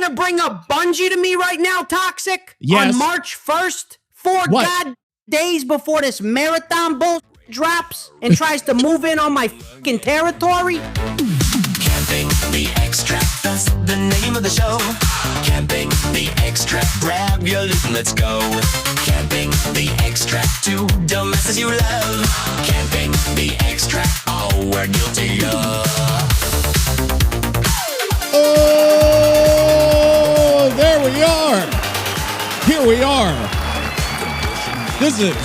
gonna bring up Bungie to me right now, Toxic? Yes. On March 1st, 4 god days before this marathon bull drops and tries to move in on my fucking territory? Camping the Extract, that's the name of the show. Camping the Extract, grab your loot and let's go. Camping the Extract, to the messes you love. Camping the Extract, all we're guilty of. Oh, there we are. Here we are. This is,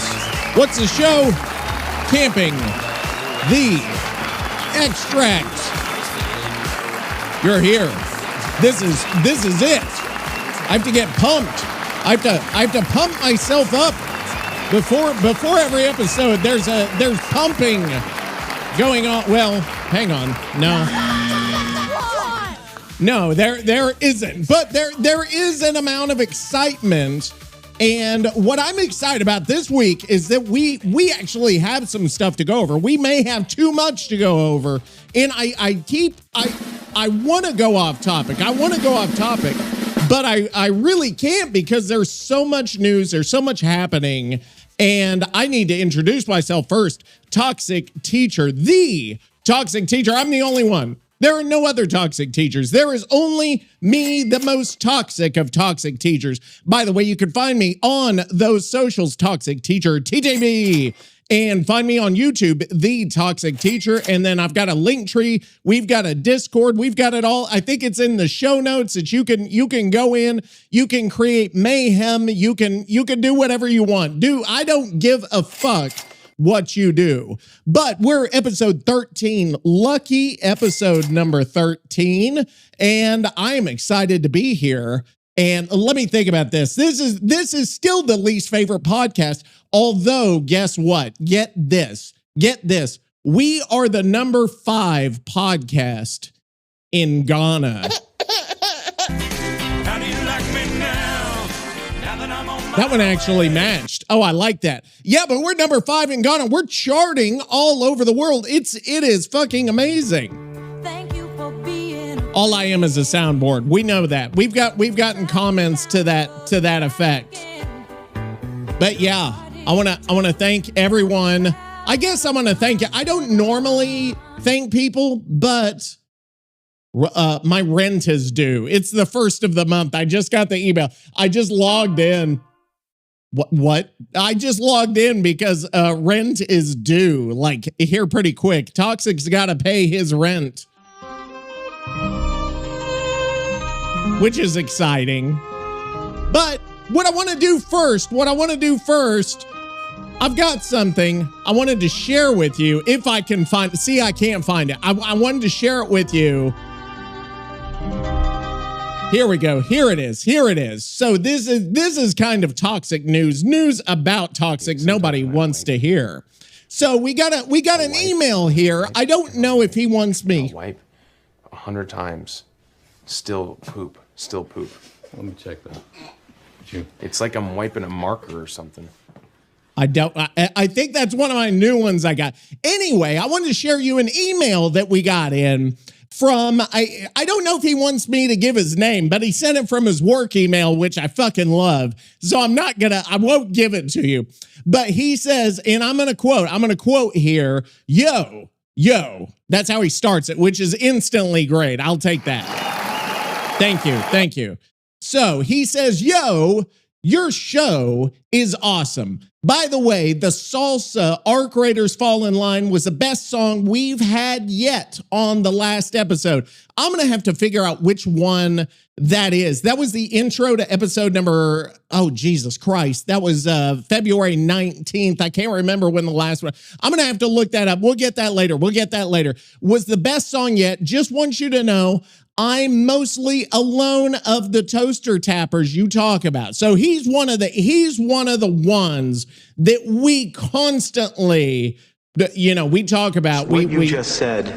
what's the show? Camping the Extract. You're here. This is it. I have to get pumped. I have to pump myself up before every episode. There's pumping going on. Well, hang on. No, there isn't. But there is an amount of excitement. And what I'm excited about this week is that we actually have some stuff to go over. We may have too much to go over. And I want to go off topic. But I really can't because there's so much news. There's so much happening. And I need to introduce myself first. Toxic Teacher, the Toxic Teacher. I'm the only one. There are no other toxic teachers. There is only me, the most toxic of toxic teachers. By the way, you can find me on those socials, Toxic Teacher, TJB, and find me on YouTube, The Toxic Teacher. And then I've got a link tree. We've got a Discord. We've got it all. I think it's in the show notes that you can go in. You can create mayhem. You can do whatever you want. I don't give a fuck what you do. But we're episode 13, lucky episode number 13, and I am excited to be here. And let me think about this. This is still the least favorite podcast, although guess what? Get this. We are the number 5 podcast in Ghana. How do you like me now? That one actually matched. Oh, I like that. Yeah, but we're number 5 in Ghana. We're charting all over the world. It is fucking amazing. Thank you for being. All I am is a soundboard. We know that. We've gotten comments to that effect. But yeah, I want to thank everyone. I guess I want to thank you. I don't normally thank people, but my rent is due. It's the 1st of the month. I just got the email. I just logged in. What? I just logged in because rent is due, like here pretty quick. Toxic's got to pay his rent, which is exciting. But what I want to do first, I've got something I wanted to share with you. If I can find, see, I can't find it. I wanted to share it with you. Here we go. Here it is. So this is kind of toxic news about toxic nobody wants to hear. So we got an email here. I don't know if he wants me. Wipe 100 times. Still poop. Let me check that. It's like I'm wiping a marker or something. I think that's one of my new ones I got. Anyway, I wanted to share you an email that we got in from, I don't know if he wants me to give his name, but he sent it from his work email, which I fucking love. So I won't give it to you. But he says, and I'm going to quote here, yo, that's how he starts it, which is instantly great. I'll take that. Thank you. So he says, yo, your show is awesome. By the way, the salsa Arc Raiders Fall in Line was the best song we've had yet on the last episode. I'm going to have to figure out which one that is. That was the intro to episode number, oh, Jesus Christ. That was February 19th. I can't remember when the last one. I'm going to have to look that up. We'll get that later. Was the best song yet. Just want you to know, I'm mostly alone of the toaster tappers you talk about. So he's one of the ones that we constantly, we talk about. What you just said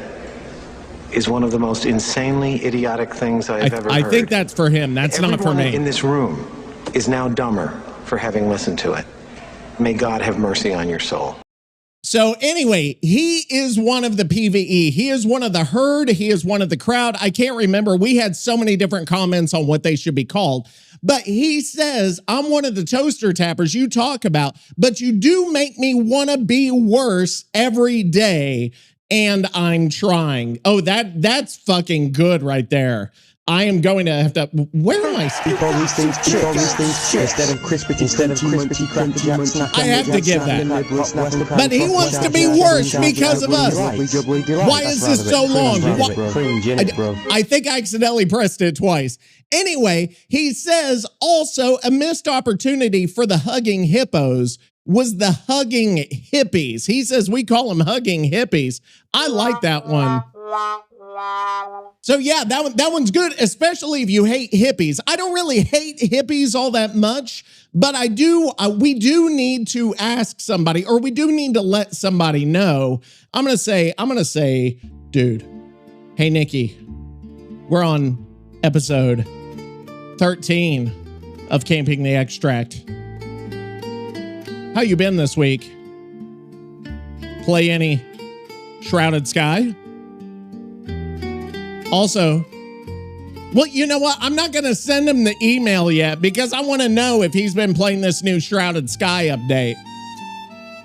is one of the most insanely idiotic things I've ever heard. I think that's for him. That's not for me. Everyone in this room is now dumber for having listened to it. May God have mercy on your soul. So anyway, he is one of the PvE. He is one of the herd. He is one of the crowd. I can't remember. We had so many different comments on what they should be called. But he says, I'm one of the toaster tappers you talk about, but you do make me want to be worse every day, and I'm trying. Oh, that's fucking good right there. I am going to have to. Where am I? Keep all these things. Instead of crispy cracker jacks. I have to give that. But he wants to be worse because of us. Why is this so long? I think I accidentally pressed it twice. Anyway, he says also a missed opportunity for the hugging hippos was the hugging hippies. He says we call them hugging hippies. I like that one. So yeah, that one's good, especially if you hate hippies. I don't really hate hippies all that much, but I do. We do need to ask somebody, or we do need to let somebody know. I'm gonna say, dude, hey Nicky, we're on episode 13 of Camping the Extract. How you been this week? Play any Shrouded Sky? Also, well, you know what? I'm not going to send him the email yet because I want to know if he's been playing this new Shrouded Sky update.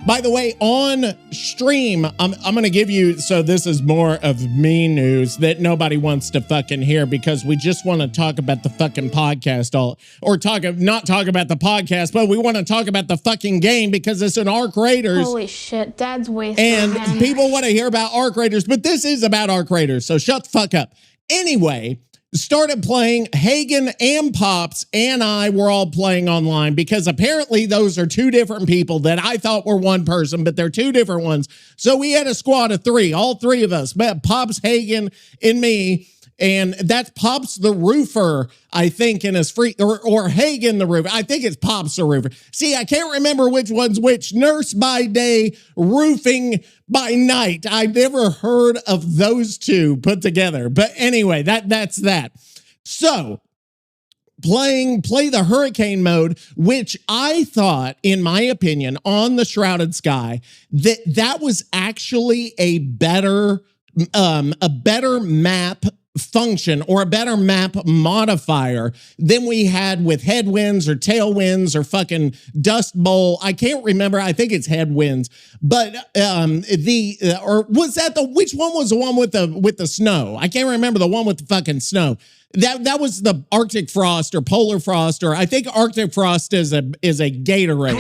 By the way, on stream, I'm going to give you, so this is more of me news that nobody wants to fucking hear because we just want to talk about the fucking podcast not talk about the podcast, but we want to talk about the fucking game because it's an Arc Raiders. Holy shit, Dad's wasted. And people want to hear about Arc Raiders, but this is about Arc Raiders, so shut the fuck up. Anyway, started playing. Hagen and Pops and I were all playing online because apparently those are two different people that I thought were one person, but they're two different ones. So we had a squad of three, all three of us, Pops, Hagen, and me. And that's Pops the Roofer, I think, in his free, or Hagen the Roofer. I think it's Pops the Roofer. See, I can't remember which one's which. Nurse by day, roofing by night. I've never heard of those two put together. But anyway, that's that. So, play the hurricane mode, which I thought, in my opinion, on the Shrouded Sky, that was actually a better map function or a better map modifier than we had with headwinds or tailwinds or fucking Dust Bowl. I can't remember. I think it's headwinds, but or was that which one was the one with the snow? I can't remember the one with the fucking snow. That was the Arctic Frost or Polar Frost, or I think Arctic Frost is a Gatorade.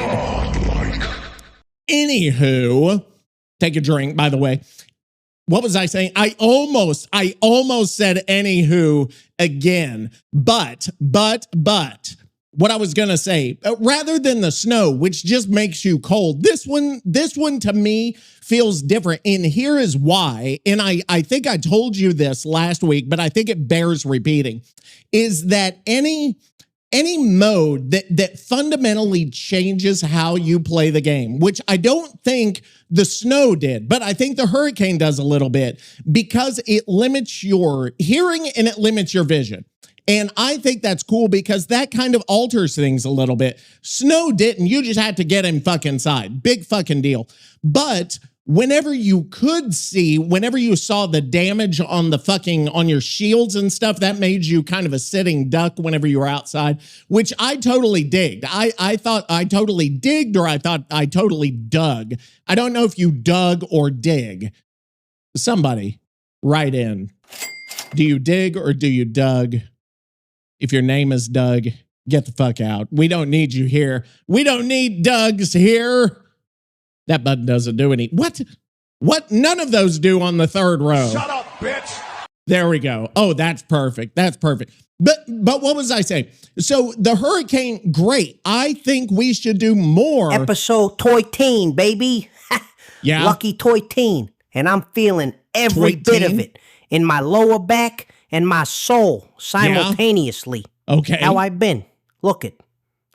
Anywho, take a drink, by the way. What was I saying? I almost said anywho again, but what I was going to say, rather than the snow, which just makes you cold, this one to me feels different. And here is why. And I think I told you this last week, but I think it bears repeating, is that any mode that fundamentally changes how you play the game, which I don't think the snow did, but I think the hurricane does a little bit because it limits your hearing and it limits your vision. And I think that's cool because that kind of alters things a little bit. Snow didn't. You just had to get in fucking side. Big fucking deal. But whenever you saw the damage on your shields and stuff, that made you kind of a sitting duck whenever you were outside, which I totally digged. I thought I totally digged, or I thought I totally dug. I don't know if you dug or dig. Somebody write in. Do you dig or do you dug? If your name is Doug, get the fuck out. We don't need you here. We don't need Dougs here. That button doesn't do any. What? None of those do on the third row. Shut up, bitch. There we go. Oh, that's perfect. That's perfect. But what was I saying? So the hurricane, great. I think we should do more. Episode toy teen, baby. Yeah. Lucky toy teen. And I'm feeling every bit of it in my lower back and my soul simultaneously. Yeah. Okay. How I've been. Look it.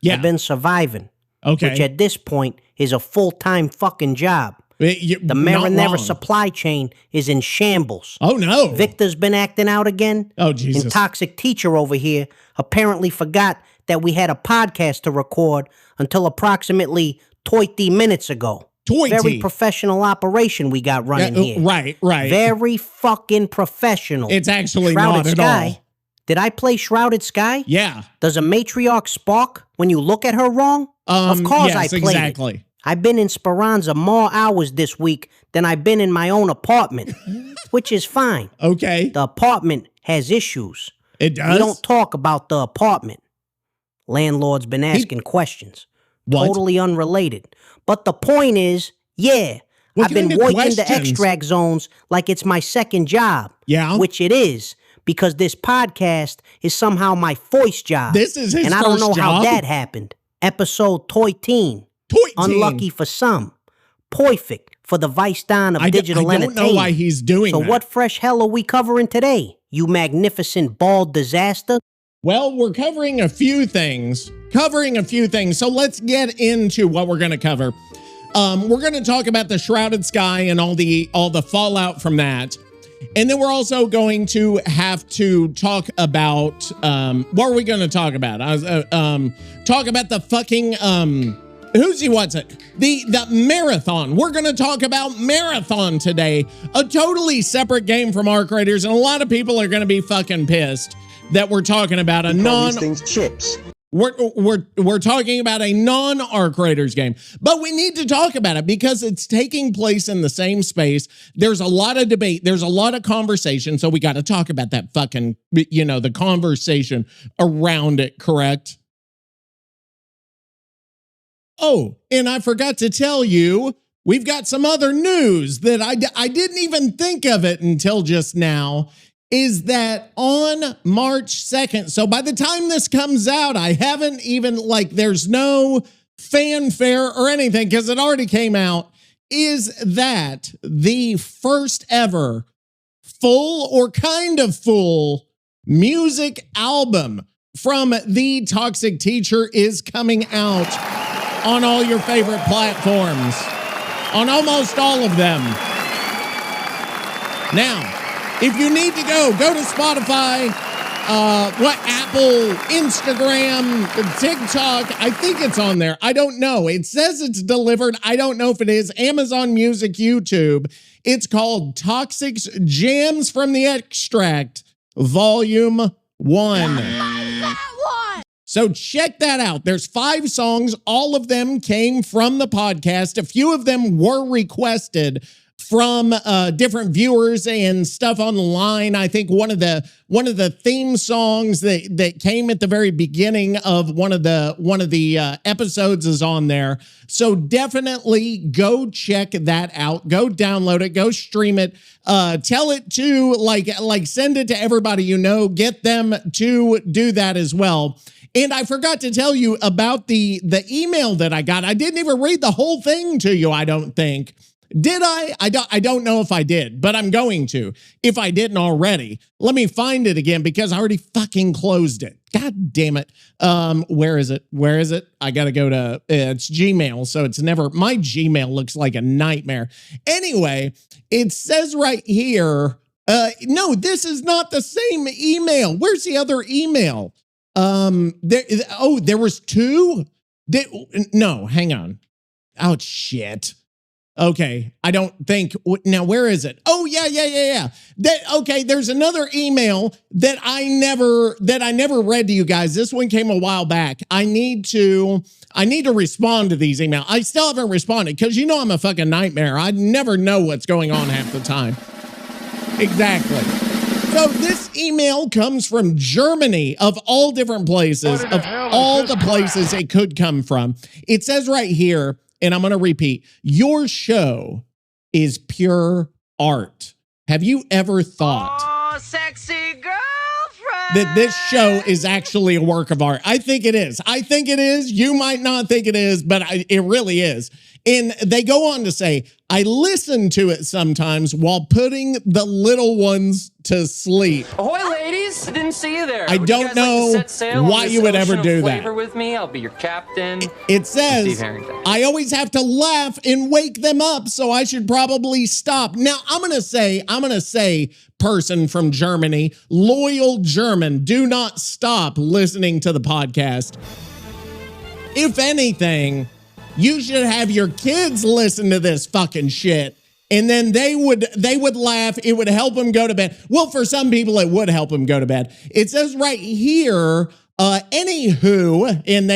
Yeah. I've been surviving. Okay. Which at this point is a full-time fucking job. The Marinara supply chain is in shambles. Oh, no. Victor's been acting out again. Oh, Jesus. And Toxic Teacher over here apparently forgot that we had a podcast to record until approximately 20 minutes ago. Very tea. professional operation we got running here. Right. Very fucking professional. It's actually Shrouded not at Sky. all. Did I play Shrouded Sky? Yeah. Does a matriarch spark when you look at her wrong? Of course yes, I played exactly. it. I've been in Speranza more hours this week than I've been in my own apartment, which is fine. Okay. The apartment has issues. It does? We don't talk about the apartment. Landlord's been asking questions. What? Totally unrelated. But the point is, yeah, What I've been kind of working the questions? extract zones like it's my second job. Yeah? Which it is, because this podcast is somehow my first job. This is his And I don't first know how job? that happened. Episode 13. Toy team. Unlucky for some. Perfect for the vice don of I digital don't entertainment. know why he's doing So that. what fresh hell are we covering today, you magnificent bald disaster? Well, we're covering a few things. So let's get into what we're going to cover. We're going to talk about the Shrouded Sky and all the fallout from that. And then we're also going to have to talk about what are we going to talk about? Talk about the fucking the marathon. We're going to talk about marathon today. A totally separate game from Arc Raiders, and a lot of people are going to be fucking pissed that we're talking about a These things chips. We're talking about a non-Arc Raiders game, but we need to talk about it because it's taking place in the same space. There's a lot of debate. There's a lot of conversation. So we got to talk about that fucking, the conversation around it, correct? Oh, and I forgot to tell you, we've got some other news that I didn't even think of it until just now. Is that on March 2nd, so by the time this comes out, I haven't even, there's no fanfare or anything because it already came out, is that the first ever full or kind of full music album from TheToxicTeacher is coming out on all your favorite platforms, on almost all of them. Now, if you need to go to Spotify, Apple, Instagram, TikTok. I think it's on there. I don't know. It says it's delivered. I don't know if it is. Amazon Music, YouTube. It's called Toxic's Jams from the Extract, Volume 1. So check that out. There's 5 songs. All of them came from the podcast. A few of them were requested from different viewers and stuff online. I think one of the theme songs that came at the very beginning of one of the episodes is on there. So definitely go check that out. Go download it. Go stream it. Tell it to send it to everybody you know. Get them to do that as well. And I forgot to tell you about the email that I got. I didn't even read the whole thing to you, I don't think. Did I? I don't know if I did, but I'm going to. If I didn't already, let me find it again because I already fucking closed it. God damn it. Where is it? I got to go to, it's Gmail. So it's never, my Gmail looks like a nightmare. Anyway, it says right here, no, this is not the same email. Where's the other email? There was 2. No, hang on. Oh, shit. Okay, I don't think, now where is it? Oh, yeah. Okay, there's another email that I never read to you guys. This one came a while back. I need to respond to these emails. I still haven't responded because I'm a fucking nightmare. I never know what's going on half the time. Exactly. So this email comes from Germany, of all different places, of all the places it could come from. It says right here, and I'm going to repeat, your show is pure art. Have you ever thought sexy girlfriend, that this show is actually a work of art? I think it is. You might not think it is, but it really is. And they go on to say, I listen to it sometimes while putting the little ones to sleep. Ahoy, ladies! Didn't see you there. I don't know why you would ever do that. With me, I'll be your captain. It says, I always have to laugh and wake them up, so I should probably stop. Now, I'm going to say, person from Germany, loyal German, do not stop listening to the podcast. If anything, You should have your kids listen to this fucking shit. And then they would laugh. It would help them go to bed. Well, for some people, it would help them go to bed. It says right here, anywho, and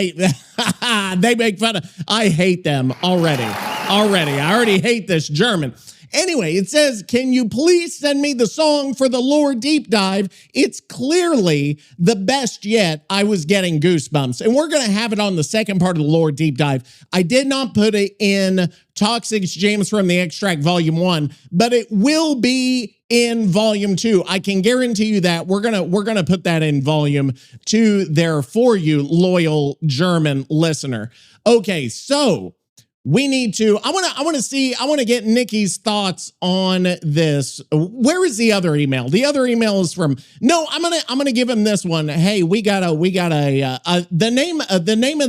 they make fun of, I hate them already. I already hate this German. Anyway, it says, can you please send me the song for the lore deep dive? It's clearly the best yet. I was getting goosebumps. And we're going to have it on the second part of the lore deep dive. I did not put it in Toxic's James from the Extract Volume 1, but it will be in Volume 2. I can guarantee you that. We're gonna put that in Volume 2 there for you, loyal German listener. Okay, so we need to, I want to get Nikki's thoughts on this. Where is the other email? The other email is from, no, I'm going to give him this one. Hey, the name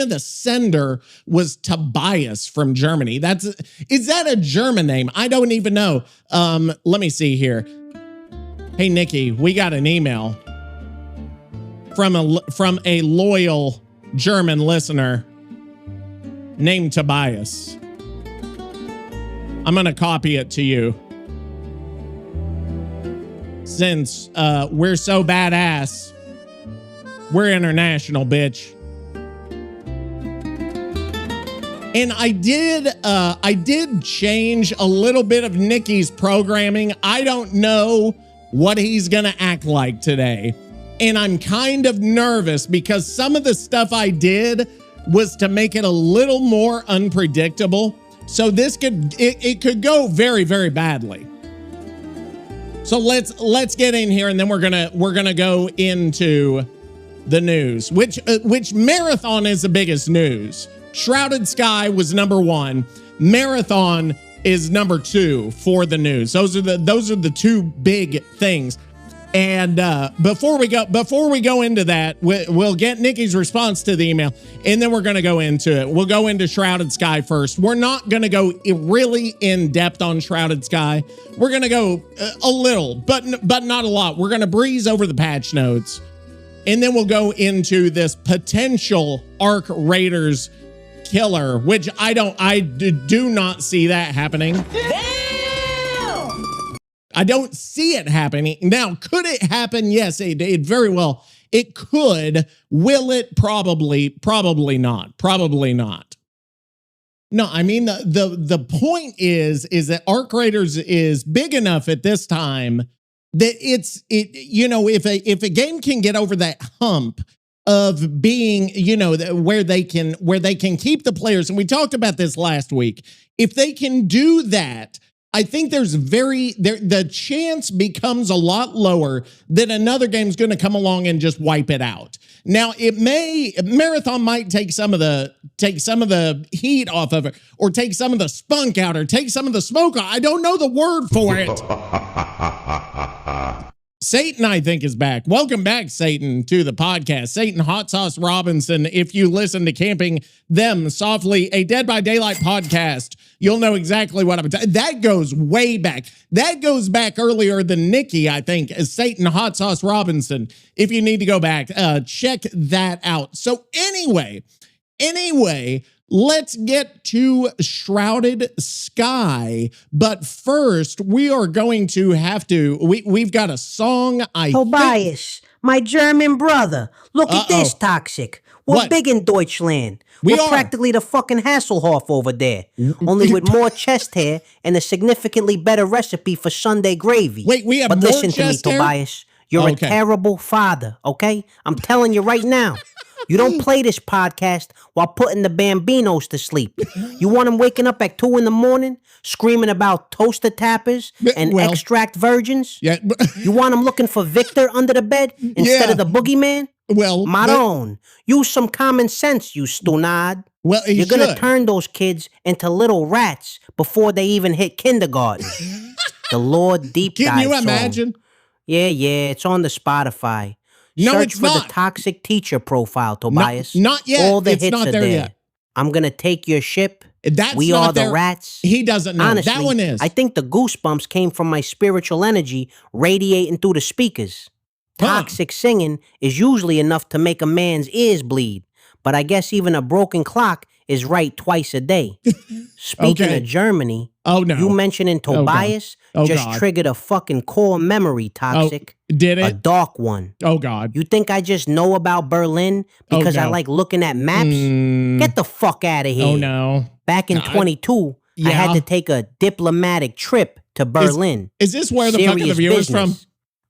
of the sender was Tobias from Germany. Is that a German name? I don't even know. Let me see here. Hey, Nikki, we got an email from a loyal German listener named Tobias. I'm going to copy it to you. Since we're so badass, we're international, bitch. And I did change a little bit of Nikki's programming. I don't know what he's going to act like today. And I'm kind of nervous because some of the stuff I did was to make it a little more unpredictable. So this could go very, very badly. So let's get in here, and then we're gonna go into the news, which Marathon is the biggest news. Shrouded Sky was number 1. Marathon is number 2 for the news. Those are the two big things. And before we go into that, we'll get Nikki's response to the email, and then we're going to go into it. We'll go into Shrouded Sky first. We're not going to go really in depth on Shrouded Sky. We're going to go a little, but not a lot. We're going to breeze over the patch notes, and then we'll go into this potential Arc Raiders killer, which I do not see that happening. I don't see it happening. Now, could it happen? Yes, it very well. It could. Will it? Probably not. Probably not. No, I mean, the point is that Arc Raiders is big enough at this time that if a game can get over that hump of being, where they can keep the players, and we talked about this last week, if they can do that, I think the chance becomes a lot lower that another game's going to come along and just wipe it out. Now, Marathon might take some of the heat off of it, or take some of the spunk out, or take some of the smoke out. I don't know the word for it. Satan, I think, is back. Welcome back, Satan, to the podcast. Satan Hot Sauce Robinson. If you listen to Camping Them Softly, a Dead by Daylight podcast, you'll know exactly what I'm talking. That goes way back. That goes back earlier than Nikki, I think, as Satan Hot Sauce Robinson. If you need to go back, check that out. So anyway, let's get to Shrouded Sky. But first, we are going to have to, we've got a song. Tobias, my German brother. Look at this, Toxic. We're big in Deutschland. We're practically the fucking Hasselhoff over there. Only with more chest hair and a significantly better recipe for Sunday gravy. Wait, we have But more listen to me, chest hair? Tobias. You're a terrible father, okay? I'm telling you right now. You don't play this podcast while putting the bambinos to sleep. You want them waking up at 2 a.m, screaming about toaster tappers and extract virgins? Yeah. You want them looking for Victor under the bed instead of the boogeyman? Well, Maron, use some common sense, you stunad. Well, you're going to turn those kids into little rats before they even hit kindergarten. The Lord Deep Dive Can you imagine? Song. Yeah, it's on the Spotify. No, Search it's for not. the Toxic Teacher profile, Tobias. Not yet. All the it's hits not are there there. Yet. I'm going to take your ship. We are there. the rats. He doesn't know. Honestly, that one is. I think the goosebumps came from my spiritual energy radiating through the speakers. Toxic singing is usually enough to make a man's ears bleed, but I guess even a broken clock is right twice a day. Speaking of Germany, oh no, you mentioning Tobias just triggered a fucking core memory, Toxic. Did it? A dark one. Oh God. You think I just know about Berlin because I like looking at maps? Get the fuck out of here. Oh no. Back in 22, I had to take a diplomatic trip to Berlin. Is this where the fucking viewers from?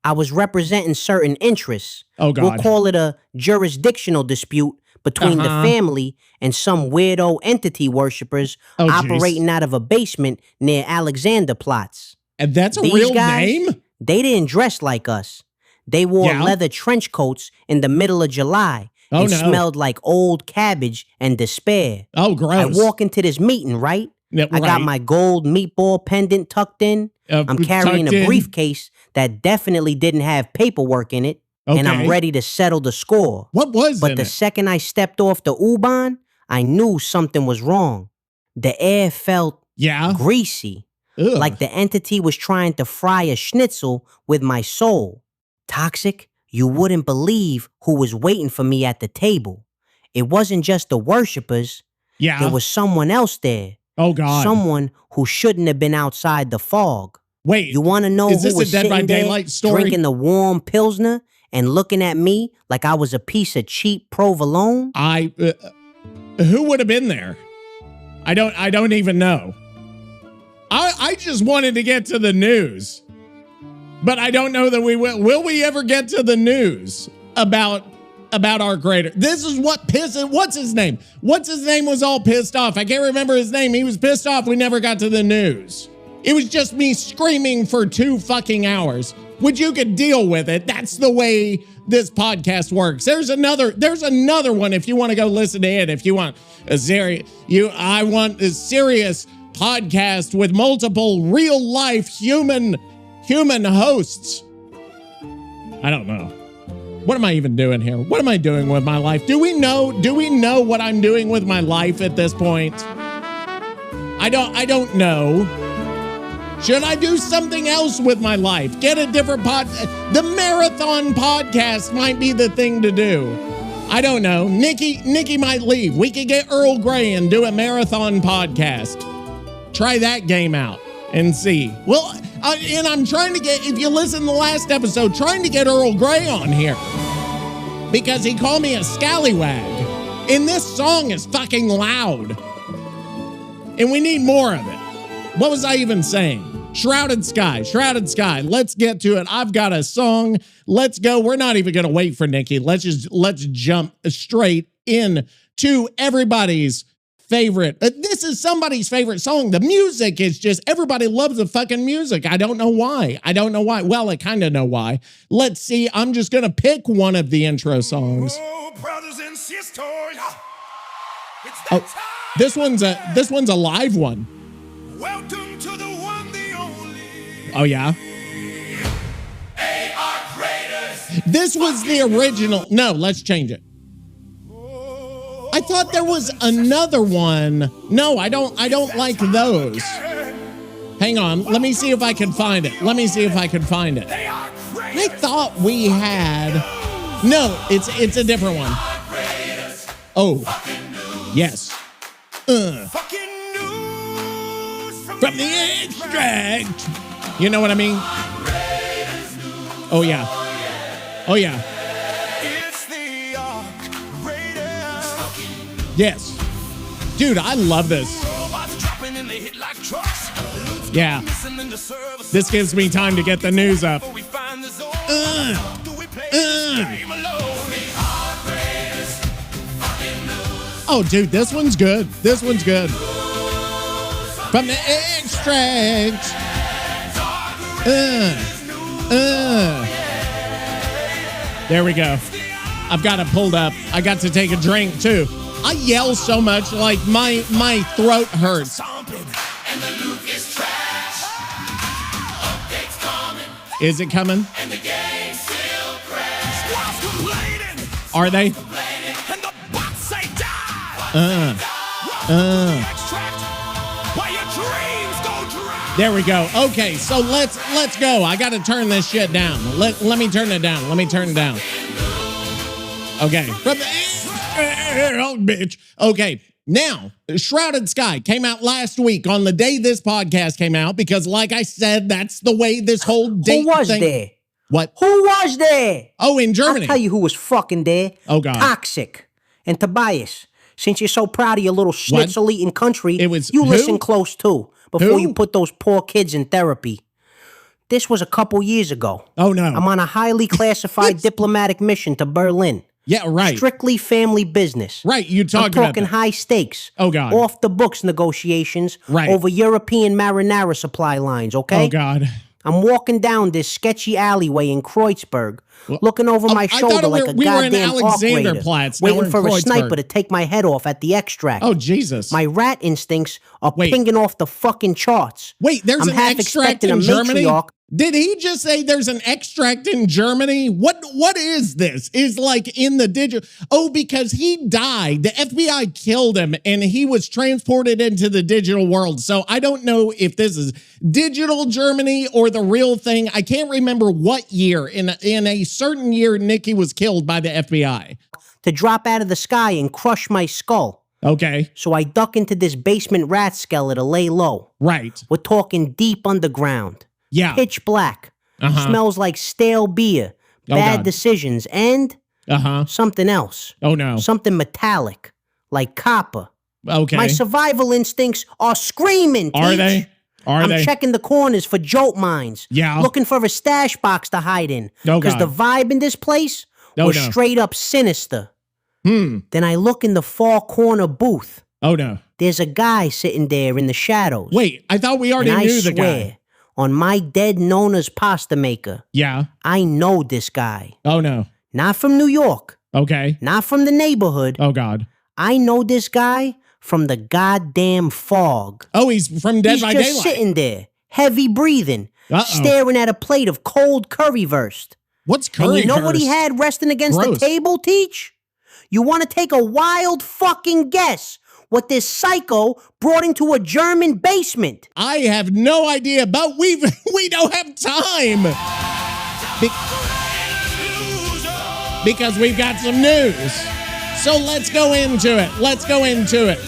I was representing certain interests. Oh God. We'll call it a jurisdictional dispute between the family and some weirdo entity worshippers operating out of a basement near Alexanderplatz. And that's a These real guys, name? They didn't dress like us. They wore leather trench coats in the middle of July and smelled like old cabbage and despair. Oh, gross. I walk into this meeting, right? I got my gold meatball pendant tucked in. I'm carrying a briefcase that definitely didn't have paperwork in it. And I'm ready to settle the score. What was But the second I stepped off the U-Bahn, I knew something was wrong. The air felt greasy. Ugh. Like the entity was trying to fry a schnitzel with my soul. Toxic, you wouldn't believe who was waiting for me at the table. It wasn't just the worshipers. Yeah. There was someone else there. Oh, God. Someone who shouldn't have been outside the fog. Wait. You want to know is who this was a Dead by sitting there Daylight story? drinking the warm Pilsner and looking at me like I was a piece of cheap provolone? Who would have been there? I don't even know. I just wanted to get to the news. But I don't know that we will. Will we ever get to the news about our creator? This is what what's his name? What's his name was all pissed off. I can't remember his name. He was pissed off we never got to the news. It was just me screaming for 2 fucking hours, which you could deal with it. That's the way this podcast works. There's another one if you want to go listen to it. If you want I want a serious podcast with multiple real life human hosts. I don't know. What am I even doing here? What am I doing with my life? Do we know what I'm doing with my life at this point? I don't know. Should I do something else with my life? Get a different the marathon podcast might be the thing to do. I don't know. Nicky might leave. We could get Earl Grey and do a marathon podcast. Try that game out and see. Well, and I'm trying to get, if you listen to the last episode, trying to get Earl Grey on here because he called me a scallywag. And this song is fucking loud. And we need more of it. What was I even saying? Shrouded Sky. Let's get to it. I've got a song. Let's go. We're not even going to wait for Nicky. Let's jump straight in to everybody's favorite. This is somebody's favorite song. The music is just, everybody loves the fucking music. I don't know why. Well, I kind of know why. Let's see. I'm just going to pick one of the intro songs. Oh, brothers and sisters. This one's a live one. Welcome to the one, the only. Oh, yeah? They are greatest. This was the original. No, let's change it. I thought there was another one. No, I don't like those. Hang on. Let me see if I can find it. I thought we had. No, it's a different one. Oh, yes. From the extract. You know what I mean? Oh, yeah. It's the greatest. Yes. Dude, I love this. Yeah. This gives me time to get the news up. Oh, dude, this one's good. From the extract. There we go. I've got it pulled up. I got to take a drink too. I yell so much like my throat hurts. Is it coming? Are they? There we go. Okay, so let's go. I got to turn this shit down. Let me turn it down. Okay. From the bitch. Okay. Now, Shrouded Sky came out last week on the day this podcast came out because, like I said, that's the way this whole date Who was thing... there? What? Who was there? Oh, in Germany. I'll tell you who was fucking there. Oh, God. Toxic. And Tobias, since you're so proud of your little schnitzel-eating country, It was you who? listen close, too, before Who? you put those poor kids in therapy. This was a couple years ago. Oh, no. I'm on a highly classified diplomatic mission to Berlin. Yeah, right. Strictly family business. Right, you I'm talked about talking that. high stakes. Oh, God. Off the books negotiations Right. over European marinara supply lines, okay? Oh, God. I'm walking down this sketchy alleyway in Kreuzberg, looking over my I thought shoulder like a we were in goddamn arc raider, Alexanderplatz. Now we're waiting in for a Kreuzberg. sniper to take my head off at the extract. Oh, Jesus. My rat instincts are Wait. pinging off the fucking charts. Wait, there's I'm an half extract expecting in a Germany? matriarch. Did he just say there's an extract in Germany? What is this? Is like in the digital... Oh, because he died. The FBI killed him and he was transported into the digital world. So I don't know if this is digital Germany or the real thing. I can't remember what year. In a certain year, Nicky was killed by the FBI. To drop out of the sky and crush my skull. Okay. So I duck into this basement rat skeleton to lay low. Right. We're talking deep underground. Yeah. Pitch black. Smells like stale beer. Bad God. decisions. And something else. Oh, no. Something metallic. Like copper. Okay. My survival instincts are screaming. Are Teach. they? Are I'm they? checking the corners for jolt mines. Yeah. Looking for a stash box to hide in. Oh, Because God. the vibe in this place Oh, was no. straight up sinister. Hmm. Then I look in the far corner booth. Oh, no. There's a guy sitting there in the shadows. Wait, I thought we already and knew I the swear, guy. on my dead Nona's pasta maker, Yeah. I know this guy. Oh, no. Not from New York. Okay. Not from the neighborhood. Oh, God. I know this guy from the goddamn fog. Oh, he's from Dead He's by just Daylight. sitting there, heavy breathing, Uh-oh. staring at a plate of cold currywurst. What's currywurst? And you know what he had resting against Gross. the table, Teach? You want to take a wild fucking guess what this psycho brought into a German basement? I have no idea, but we don't have time. Because we've got some news. So let's go into it.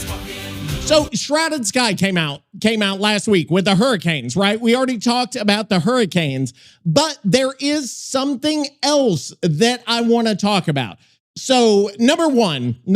So Shrouded Sky came out last week with the hurricanes, right? We already talked about the hurricanes, but there is something else that I want to talk about. So number one, they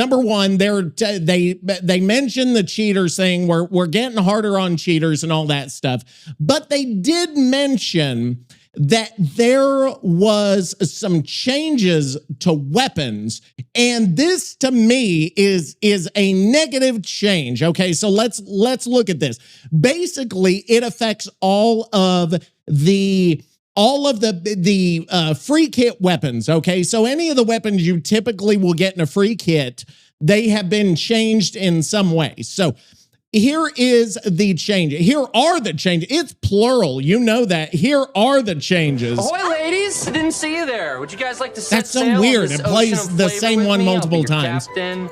mentioned the cheaters thing. We're getting harder on cheaters and all that stuff, but they did mention that there was some changes to weapons, and this to me is a negative change. Okay, so let's look at this. Basically, it affects all of the free kit weapons. Okay, so any of the weapons you typically will get in a free kit, they have been changed in some way. So here is the change. Here are the changes. It's plural. You know that. Here are the changes. Ahoy, ladies! Didn't see you there. Would you guys like to set That's so sail on weird. this It plays ocean of the flavor same with one me? I'll multiple be your times. captain.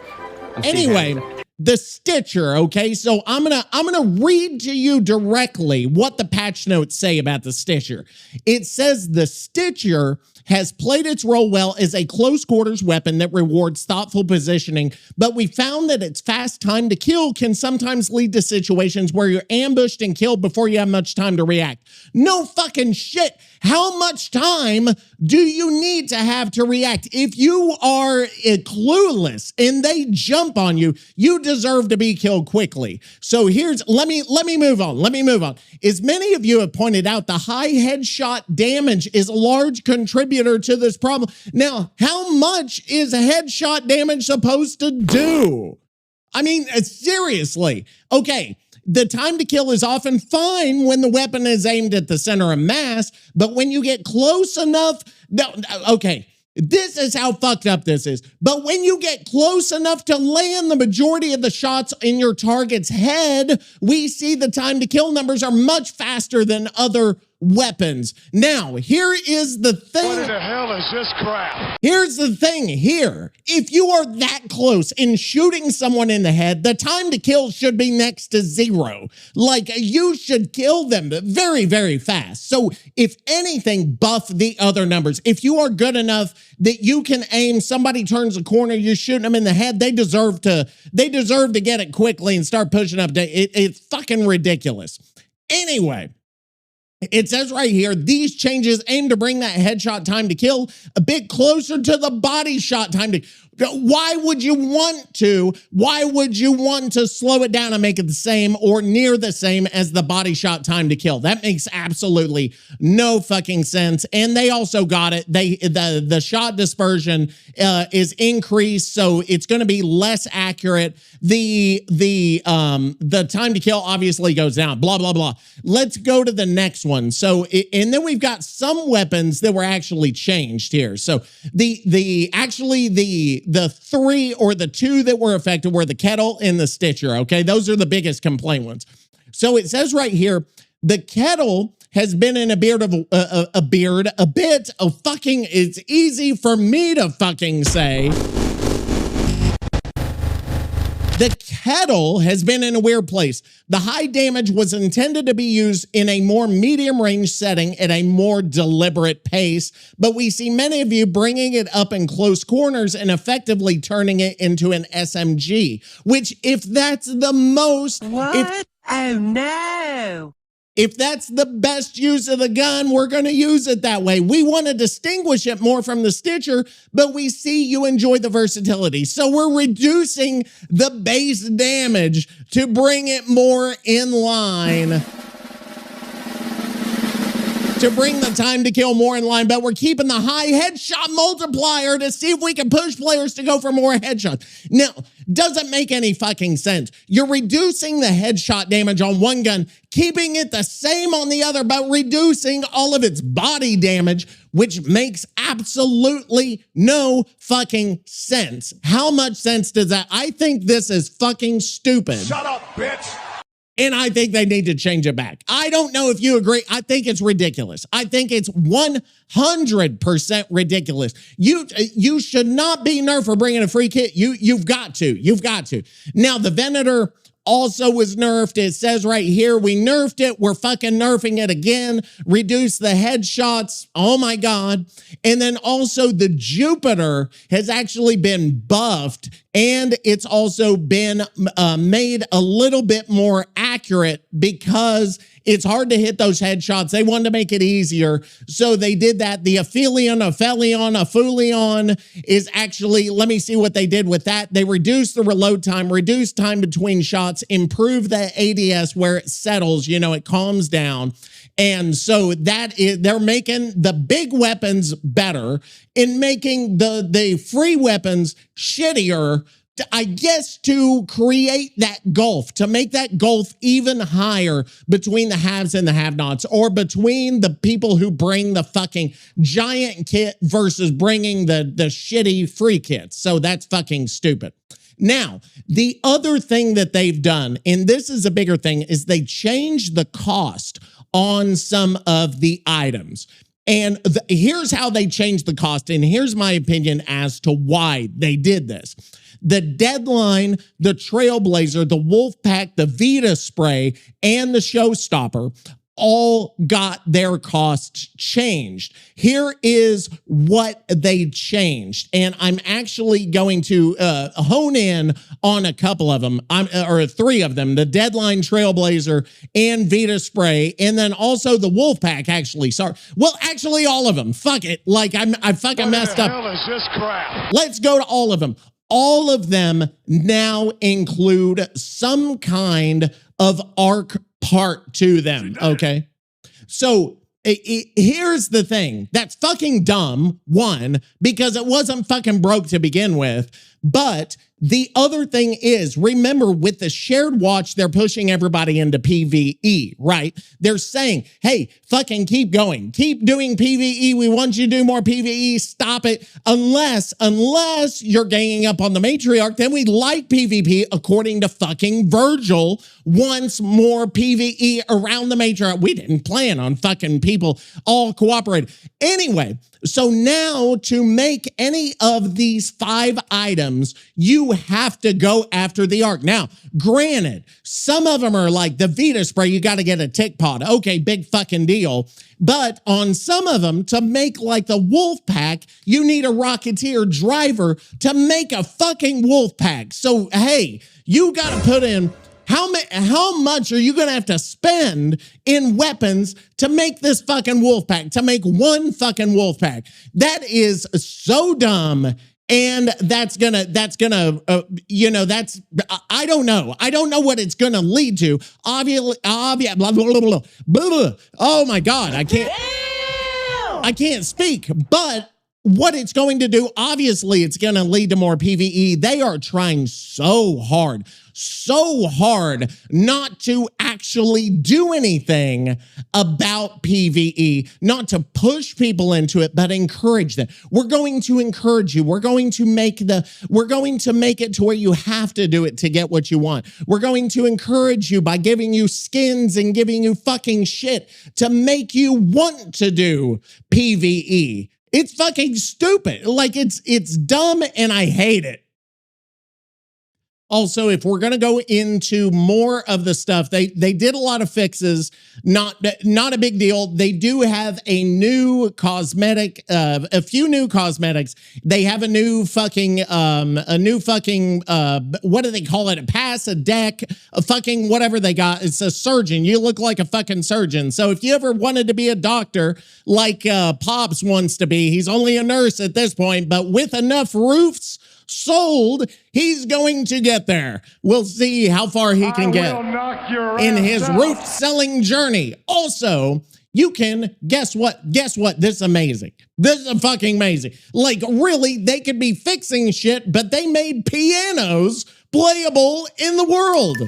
I'm Steve Anyway, Hansen. the Stitcher, okay? So I'm gonna read to you directly what the patch notes say about the Stitcher. It says the Stitcher has played its role well as a close quarters weapon that rewards thoughtful positioning, but we found that its fast time to kill can sometimes lead to situations where you're ambushed and killed before you have much time to react. No fucking shit. How much time do you need to have to react? If you are clueless and they jump on you, you deserve to be killed quickly. So let me move on. As many of you have pointed out, the high headshot damage is a large contributor to this problem. Now, how much is headshot damage supposed to do? I mean, seriously. Okay. The time to kill is often fine when the weapon is aimed at the center of mass, but when you get close enough, okay, this is how fucked up this is. But when you get close enough to land the majority of the shots in your target's head, we see the time to kill numbers are much faster than other weapons. Now, here is the thing. What in the hell is this crap? Here's the thing here. If you are that close in shooting someone in the head, the time to kill should be next to 0. Like, you should kill them very, very fast. So if anything, buff the other numbers. If you are good enough that you can aim, somebody turns a corner, you're shooting them in the head, they deserve to get it quickly and start pushing up. It's fucking ridiculous. Anyway, it says right here, these changes aim to bring that headshot time to kill a bit closer to the body shot time to. Why would you want to slow it down and make it the same or near the same as the body shot time to kill? That makes absolutely no fucking sense. And they also got it. The shot dispersion is increased, so it's going to be less accurate. The time to kill obviously goes down. Blah blah blah. Let's go to the next one. So and then we've got some weapons that were actually changed here. So the 3 or the 2 that were affected were the Kettle and the Stitcher. Okay, those are the biggest complaint ones. So it says right here, the Kettle has been in a bit of fucking, it's easy for me to fucking say. The Kettle has been in a weird place. The high damage was intended to be used in a more medium range setting at a more deliberate pace, but we see many of you bringing it up in close corners and effectively turning it into an SMG, which if that's the most... What? Oh no! If that's the best use of the gun, we're going to use it that way. We want to distinguish it more from the Stitcher, but we see you enjoy the versatility. So we're reducing the base damage to bring it more in line. To bring the time to kill more in line, but we're keeping the high headshot multiplier to see if we can push players to go for more headshots. Now, doesn't make any fucking sense. You're reducing the headshot damage on one gun, keeping it the same on the other, but reducing all of its body damage, which makes absolutely no fucking sense. How much sense does that? I think this is fucking stupid. Shut up, bitch! And I think they need to change it back. I don't know if you agree. I think it's ridiculous. I think it's 100% ridiculous. You should not be nerfed for bringing a free kit. You've got to. Now, the Venator also was nerfed. It says right here, we nerfed it. We're fucking nerfing it again. Reduce the headshots. Oh my God. And then also the Jupiter has actually been buffed, and it's also been made a little bit more accurate because it's hard to hit those headshots. They wanted to make it easier, so they did that. The Ophelion is actually, let me see what they did with that. They reduced the reload time, reduced time between shots, improved the ADS where it settles, it calms down. And so they're making the big weapons better in making the free weapons shittier, I guess, to create that gulf, to make that gulf even higher between the haves and the have-nots, or between the people who bring the fucking giant kit versus bringing the shitty free kits. So that's fucking stupid. Now, the other thing that they've done, and this is a bigger thing, is they changed the cost on some of the items. And here's how they changed the cost, and here's my opinion as to why they did this. The Deadline, the Trailblazer, the Wolfpack, the Vita Spray, and the Showstopper all got their costs changed. Here is what they changed, and I'm actually going to hone in on a couple of them, or 3 of them: the Deadline, Trailblazer, and Vita Spray, and then also the Wolfpack. Actually, sorry, well, actually all of them. Fuck it, like I fucking messed up. What the hell is this crap? Let's go to all of them. All of them now include some kind of arc part to them, okay? So here's the thing. That's fucking dumb, one, because it wasn't fucking broke to begin with, but The other thing is, remember, with the shared watch, they're pushing everybody into PvE, right? They're saying, hey, fucking keep going. Keep doing PvE. We want you to do more PvE. Stop it. Unless you're ganging up on the matriarch, then we like PvP, according to fucking Virgil, wants more PvE around the matriarch. We didn't plan on fucking people all cooperating. Anyway, so now to make any of these 5 items, you have to go after the arc. Now, granted, some of them are like the Vita spray, you got to get a tick pod. Okay, big fucking deal. But on some of them, to make like the wolf pack, you need a Rocketeer driver to make a fucking wolf pack. So, hey, you got to put in how much are you going to have to spend in weapons to make this fucking wolf pack, to make one fucking wolf pack? That is so dumb. And that's gonna, I don't know. I don't know what it's gonna lead to. Obviously, blah, blah, blah, blah, blah. Oh my God, I can't speak, but what it's going to do, obviously it's going to lead to more PvE. They are trying so hard not to actually do anything about PvE, not to push people into it, but encourage them. We're going to encourage you. We're going to make it to where you have to do it to get what you want. We're going to encourage you by giving you skins and giving you fucking shit to make you want to do PvE. It's fucking stupid. Like, it's dumb and I hate it. Also, if we're going to go into more of the stuff, they did a lot of fixes, not a big deal. They do have a new cosmetic, a few new cosmetics. They have a new fucking, what do they call it? A pass, a deck, a fucking whatever they got. It's a surgeon. You look like a fucking surgeon. So if you ever wanted to be a doctor like Pops wants to be, he's only a nurse at this point, but with enough roofs sold, he's going to get there. We'll see how far he can get in his roof selling journey. Also, you can, guess what? This is amazing. This is fucking amazing. Like, really, they could be fixing shit, but they made pianos playable in the world.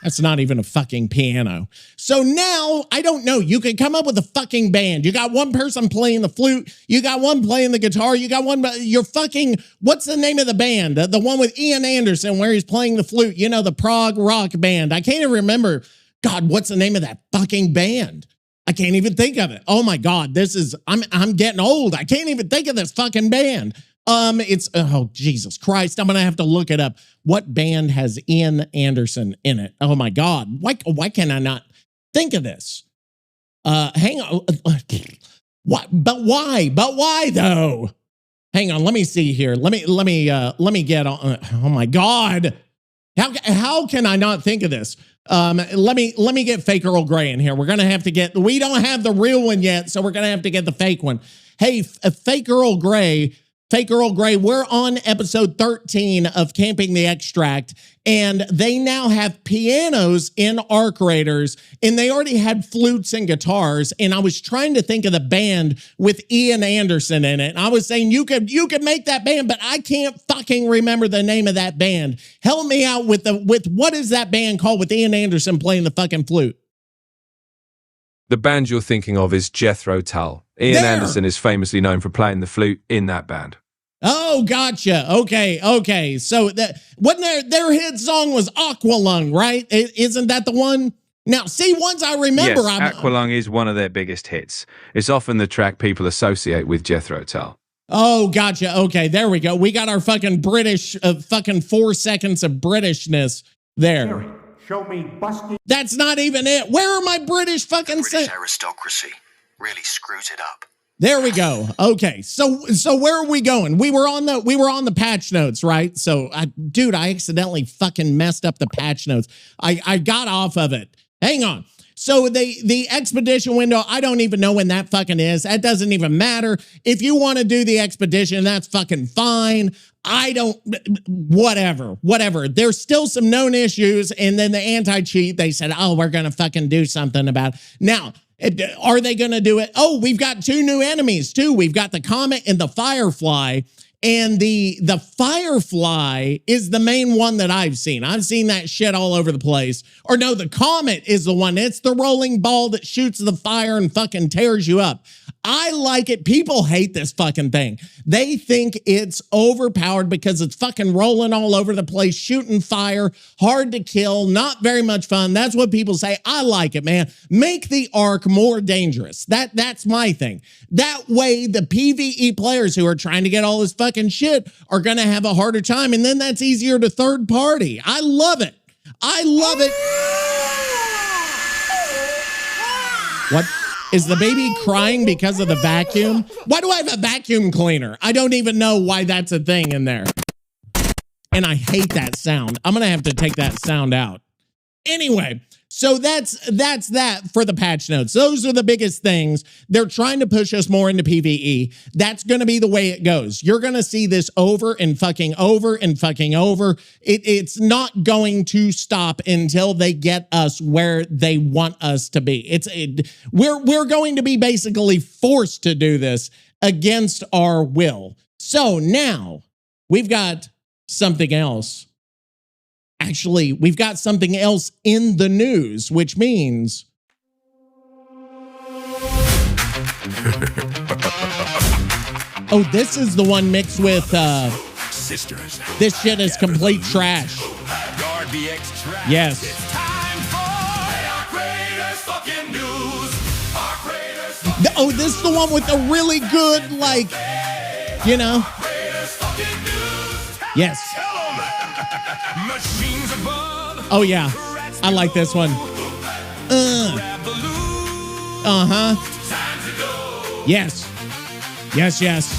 That's not even a fucking piano. So now, I don't know, you can come up with a fucking band. You got one person playing the flute. You got one playing the guitar. You got one, you're fucking, what's the name of the band? The one with Ian Anderson where he's playing the flute. You know, the prog rock band. I can't even remember. God, what's the name of that fucking band? I can't even think of it. Oh my God, I'm getting old. I can't even think of this fucking band. It's, oh, Jesus Christ. I'm going to have to look it up. What band has Ian Anderson in it? Oh my God. Why can I not think of this? Hang on. What? But why though? Hang on. Let me see here. Let me get on. Oh my God. How can I not think of this? Let me get Fake Earl Grey in here. We're going to have to get, we don't have the real one yet, so we're going to have to get the fake one. Hey, Fake Earl Grey, we're on episode 13 of Camping the Extract, and they now have pianos in Arc Raiders, and they already had flutes and guitars, and I was trying to think of the band with Ian Anderson in it, and I was saying you could make that band, but I can't fucking remember the name of that band. Help me out with what is that band called with Ian Anderson playing the fucking flute? The band you're thinking of is Jethro Tull. Ian Anderson is famously known for playing the flute in that band. Oh, gotcha. Okay. So that wasn't their hit song was Aqualung, right? Isn't that the one? Now, see, once I remember, yes, Aqualung is one of their biggest hits. It's often the track people associate with Jethro Tull. Oh, gotcha. Okay, there we go. We got our fucking British, fucking 4 seconds of Britishness there. Show me busted. That's not even it. Where are my British fucking British aristocracy really screws it up. There we go. Okay. So where are we going? We were on the patch notes, right? So dude, I accidentally fucking messed up the patch notes. I got off of it. Hang on. So the expedition window, I don't even know when that fucking is. That doesn't even matter. If you want to do the expedition, that's fucking fine. Whatever. There's still some known issues. And then the anti-cheat, they said, oh, we're going to fucking do something about it. Now, are they going to do it? Oh, we've got 2 new enemies too. We've got the Comet and the Firefly. And the Firefly is the main one that I've seen. I've seen that shit all over the place. Or no, the Comet is the one. It's the rolling ball that shoots the fire and fucking tears you up. I like it. People hate this fucking thing. They think it's overpowered because it's fucking rolling all over the place, shooting fire, hard to kill, not very much fun. That's what people say. I like it, man. Make the arc more dangerous. That's my thing. That way, the PvE players who are trying to get all this fucking shit are going to have a harder time, and then that's easier to third party. I love it. I love it. What? Is the baby crying because of the vacuum? Why do I have a vacuum cleaner? I don't even know why that's a thing in there. And I hate that sound. I'm going to have to take that sound out. Anyway, so that's that for the patch notes. Those are the biggest things. They're trying to push us more into PvE. That's going to be the way it goes. You're going to see this over and fucking over and fucking over. It's not going to stop until they get us where they want us to be. We're going to be basically forced to do this against our will. So now we've got something else. Actually, we've got something else in the news, which means... oh, this is the one mixed with... Sisters. This shit is complete trash. Yes. Oh, this is the one with the really good, like, you know... Yes. Oh, yeah. I like this one. Yes. Yes, yes.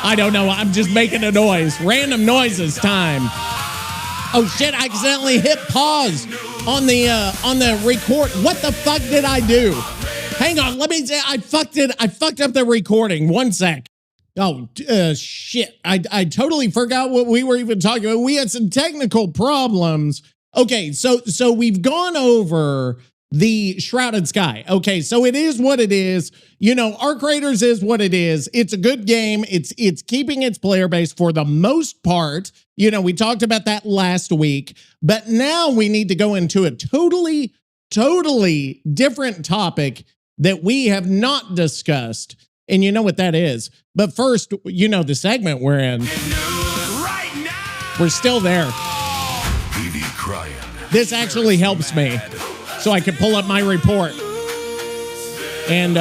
I don't know. I'm just making a noise. Random noises time. Oh, shit. I accidentally hit pause on the record. What the fuck did I do? Hang on. Let me say I fucked it. I fucked up the recording. One sec. Oh, shit. I totally forgot what we were even talking about. We had some technical problems. Okay, so we've gone over the Shrouded Sky. Okay, so it is what it is. You know, Arc Raiders is what it is. It's a good game. It's keeping its player base for the most part. You know, we talked about that last week. But now we need to go into a totally different topic that we have not discussed. And you know what that is. But first, you know the segment we're in. We're still there. This actually helps me so I can pull up my report and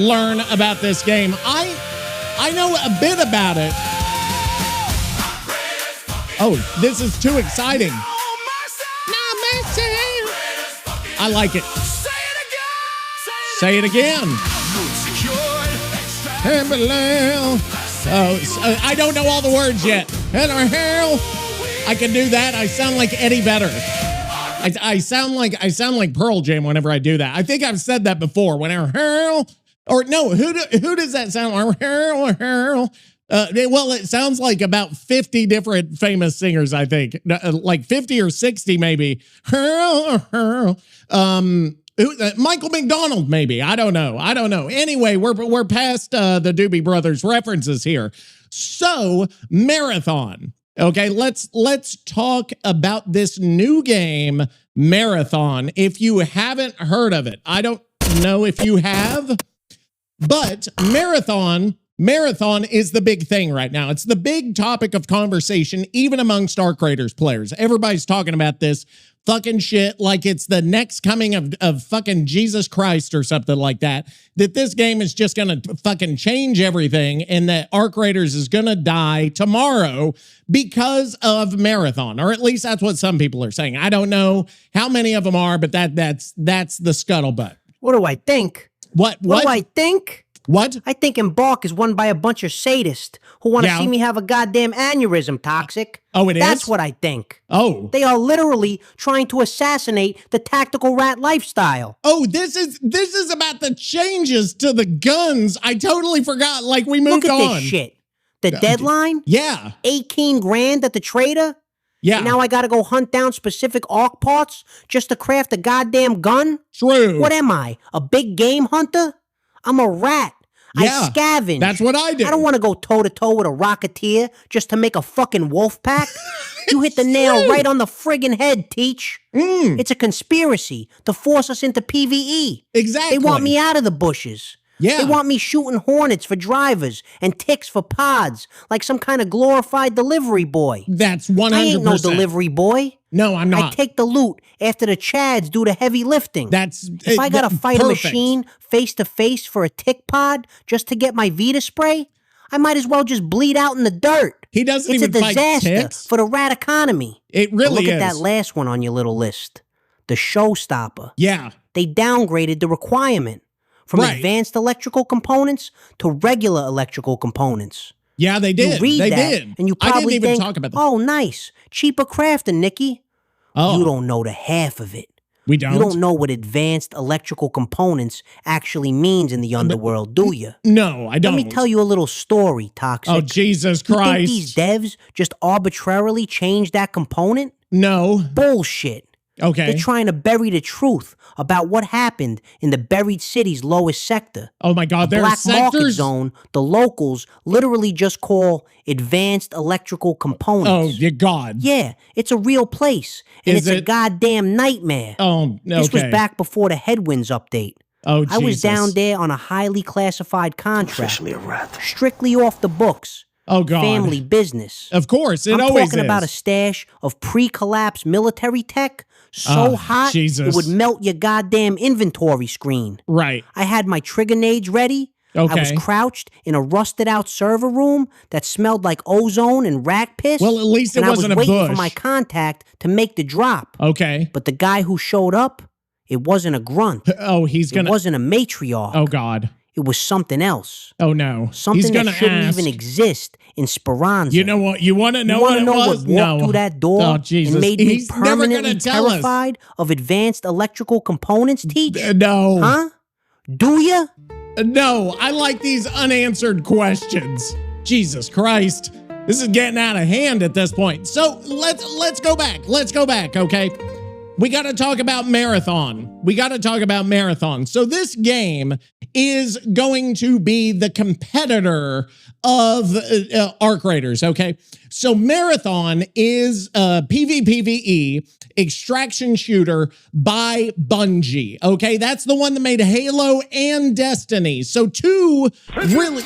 learn about this game. I know a bit about it. Oh, this is too exciting. I like it. Say it again. Oh, I don't know all the words yet. I can do that. I sound like Eddie Vedder. I sound like Pearl Jam whenever I do that. I think I've said that before. Whenever or no, who does that sound like? Well, it sounds like about 50 different famous singers. I think like 50 or 60 maybe. Michael McDonald, maybe. I don't know. Anyway, we're past the Doobie Brothers references here. So, Marathon. Okay, let's talk about this new game, Marathon. If you haven't heard of it, I don't know if you have, but Marathon is the big thing right now. It's the big topic of conversation, even amongst Arc Raiders players. Everybody's talking about this fucking shit like it's the next coming of fucking Jesus Christ or something like that, that this game is just gonna fucking change everything and that Arc Raiders is gonna die tomorrow because of Marathon, or at least that's what some people are saying. I don't know how many of them are, but that's the scuttlebutt. What do I think? What do I think? What? I think Embark is won by a bunch of sadists who want to see me have a goddamn aneurysm, Toxic. Oh, it is? That's what I think. Oh. They are literally trying to assassinate the tactical rat lifestyle. Oh, this is about the changes to the guns. I totally forgot. Like, we moved on. Look at this shit. The deadline? Yeah. 18 grand at the trader? Yeah. And now I gotta go hunt down specific ARC parts just to craft a goddamn gun? True. What am I? A big game hunter? I'm a rat. Yeah, I scavenge. that's what I do. I don't want to go toe-to-toe with a Rocketeer just to make a fucking wolf pack. You hit the nail right on the friggin' head, Teach. It's a conspiracy to force us into PvE. Exactly. They want me out of the bushes. Yeah. They want me shooting hornets for drivers and ticks for pods, like some kind of glorified delivery boy. That's 100%. I ain't no delivery boy. No, I'm not. I take the loot after the Chads do the heavy lifting. If I gotta fight a perfect. machine face to face for a tick pod just to get my Vita spray, I might as well just bleed out in the dirt. He doesn't it's even a fight disaster ticks. for the rat economy. It But really look is. at that last one on your little list. The showstopper. Yeah. They downgraded the requirement from Right. advanced electrical components to regular electrical components. Yeah, they did. You read they that, did. and you I probably didn't even think, talk about that. oh, nice. Cheaper crafting, Nicky. Oh. You don't know the half of it. We don't? You don't know what advanced electrical components actually means in the underworld, do you? No, I don't. Let me tell you a little story, Toxic. Oh, Jesus You think Christ. these devs just arbitrarily changed that component? No. Bullshit. Okay. They're trying to bury the truth about what happened in the buried city's lowest sector. Oh my God, The there are black market sectors? zone the locals literally just call advanced electrical components. Oh, your God. Yeah, it's a real place, and Is it's a it? goddamn nightmare. Oh, okay. This was back before the Headwinds update. Oh, I was Jesus. down there on a highly classified contract. Officially a rat. Strictly off the books. Oh, God. Family business. Of course, it I'm always talking is. about a stash of pre-collapse military tech so Oh, hot Jesus. it would melt your goddamn inventory screen. Right. I had my trigger nades ready. I was Okay. crouched in a rusted out server room that smelled like ozone and rat piss. Well, at least it and wasn't I a was waiting bush. for my contact to make the drop. Okay. But the guy who showed up, it wasn't a grunt. Oh, he's It gonna. wasn't a matriarch. Oh, God. It was something else. Oh, no. Something he's gonna that shouldn't ask. even exist in Speranza. You know what? You want to know You what want it to know was? what walked No. through that door Oh, Jesus. and made me He's never permanently gonna tell us. terrified of advanced electrical components, Teach? No. Huh? Do ya? No, I like these unanswered questions. Jesus Christ. This is getting out of hand at this point. So let's go back. Let's go back, okay? We got to talk about Marathon. So this game is going to be the competitor of Arc Raiders, okay? So Marathon is a PvPvE extraction shooter by Bungie, okay? That's the one that made Halo and Destiny. So two really